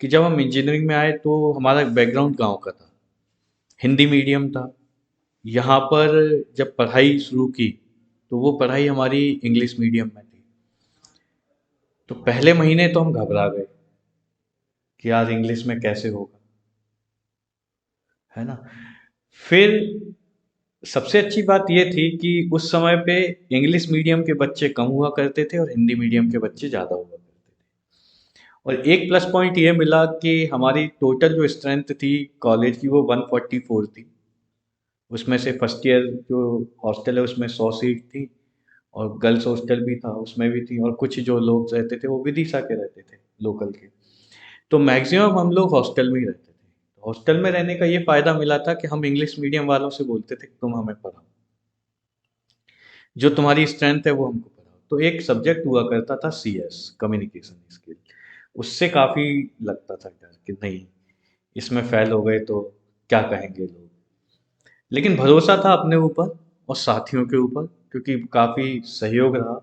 कि जब हम इंजीनियरिंग में आए तो हमारा बैकग्राउंड गांव का था, हिंदी मीडियम था। यहाँ पर जब पढ़ाई शुरू की तो वो पढ़ाई हमारी इंग्लिश मीडियम में थी। तो पहले महीने तो हम घबरा गए कि यार इंग्लिश में कैसे होगा, है ना? फिर सबसे अच्छी बात ये थी कि उस समय पे इंग्लिश मीडियम के बच्चे कम हुआ करते थे और हिंदी मीडियम के बच्चे ज़्यादा हुआ करते थे। और एक प्लस पॉइंट ये मिला कि हमारी टोटल जो स्ट्रेंथ थी कॉलेज की, वो 144 थी। उसमें से फर्स्ट ईयर जो हॉस्टल है उसमें 100 सीट थी, और गर्ल्स हॉस्टल भी था उसमें भी थी, और कुछ जो लोग रहते थे वो विदिशा के रहते थे, लोकल के। तो मैक्सिमम हम लोग हॉस्टल में ही रहते थे। हॉस्टल में रहने का ये फ़ायदा मिला था कि हम इंग्लिश मीडियम वालों से बोलते थे कि तुम हमें पढ़ाओ, जो तुम्हारी स्ट्रेंथ है वो हमको पढ़ाओ। तो एक सब्जेक्ट हुआ करता था CS, कम्युनिकेशन स्किल। उससे काफ़ी लगता था डर कि नहीं, इसमें फेल हो गए तो क्या कहेंगे लोग। लेकिन भरोसा था अपने ऊपर और साथियों के ऊपर, क्योंकि काफ़ी सहयोग रहा।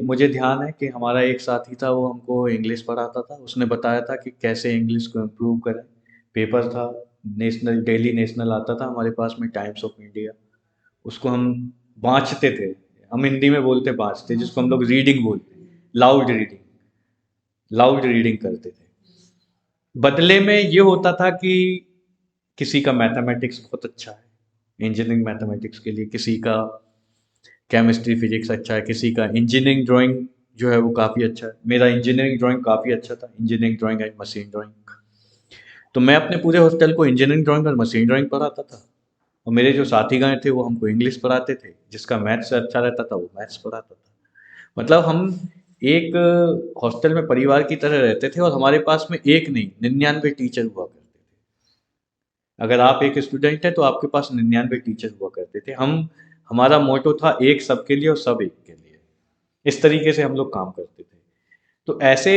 मुझे ध्यान है कि हमारा एक साथी था, वो हमको इंग्लिश पढ़ाता था। उसने बताया था कि कैसे इंग्लिश को इम्प्रूव करें। पेपर था, नेशनल, डेली नेशनल आता था हमारे पास में, टाइम्स ऑफ इंडिया। उसको हम बाँचते थे। हम हिंदी में बोलते बाँचते, जिसको हम लोग रीडिंग बोलते हैं, लाउड रीडिंग। लाउड रीडिंग करते थे। बदले में ये होता था कि किसी का मैथमेटिक्स बहुत अच्छा है, इंजीनियरिंग मैथमेटिक्स के लिए, किसी का केमिस्ट्री फिजिक्स अच्छा है, किसी का इंजीनियरिंग ड्राइंग जो है वो काफ़ी अच्छा है। मेरा इंजीनियरिंग ड्राइंग काफ़ी अच्छा था, engineering drawing and machine drawing. तो मैं अपने पूरे हॉस्टल को इंजीनियरिंग ड्राइंग और मशीन ड्राइंग पढ़ाता था, और मेरे जो साथी गए थे वो हमको इंग्लिश पढ़ाते थे, जिसका मैथ्स अच्छा रहता था वो मैथ्स पढ़ाता था। मतलब हम एक हॉस्टल में परिवार की तरह रहते थे, और हमारे पास में एक नहीं 99 टीचर हुआ करते थे। अगर आप एक स्टूडेंट है तो आपके पास 99 टीचर हुआ करते थे। हमारा मोटो था एक सबके लिए और सब एक के लिए। इस तरीके से हम लोग काम करते थे। तो ऐसे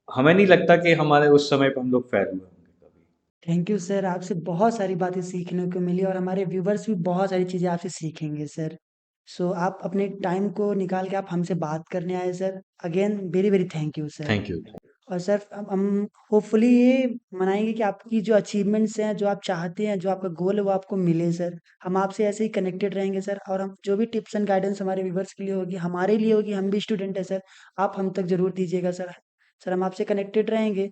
हमें नहीं लगता कि हमारे उस समय पे हम लोग फेल हुए होंगे कभी। थैंक यू सर, आपसे बहुत सारी बातें सीखने को मिली और हमारे व्यूवर्स भी बहुत सारी चीज़ें आपसे सीखेंगे सर। सो आप अपने टाइम को निकाल के आप हमसे बात करने आए sir. Again very very thank you sir. Thank you. और सर अब हम होपफुली ये मनाएंगे कि आपकी जो अचीवमेंट्स हैं, जो आप चाहते हैं, जो आपका गोल है, वो आपको मिले सर। हम आपसे ऐसे ही कनेक्टेड रहेंगे सर, और हम जो भी टिप्स एंड गाइडेंस हमारे व्यूवर्स के लिए होगी, हमारे लिए होगी, हम भी स्टूडेंट है सर, आप हम तक ज़रूर दीजिएगा सर। सर हम आपसे कनेक्टेड रहेंगे,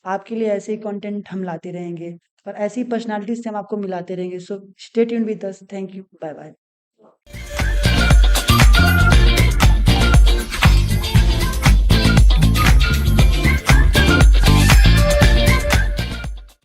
आपके लिए ऐसे ही कंटेंट हम लाते रहेंगे, और ऐसी पर्सनालिटीज से हम आपको मिलाते रहेंगे। So stay tuned with us. Thank you, bye bye.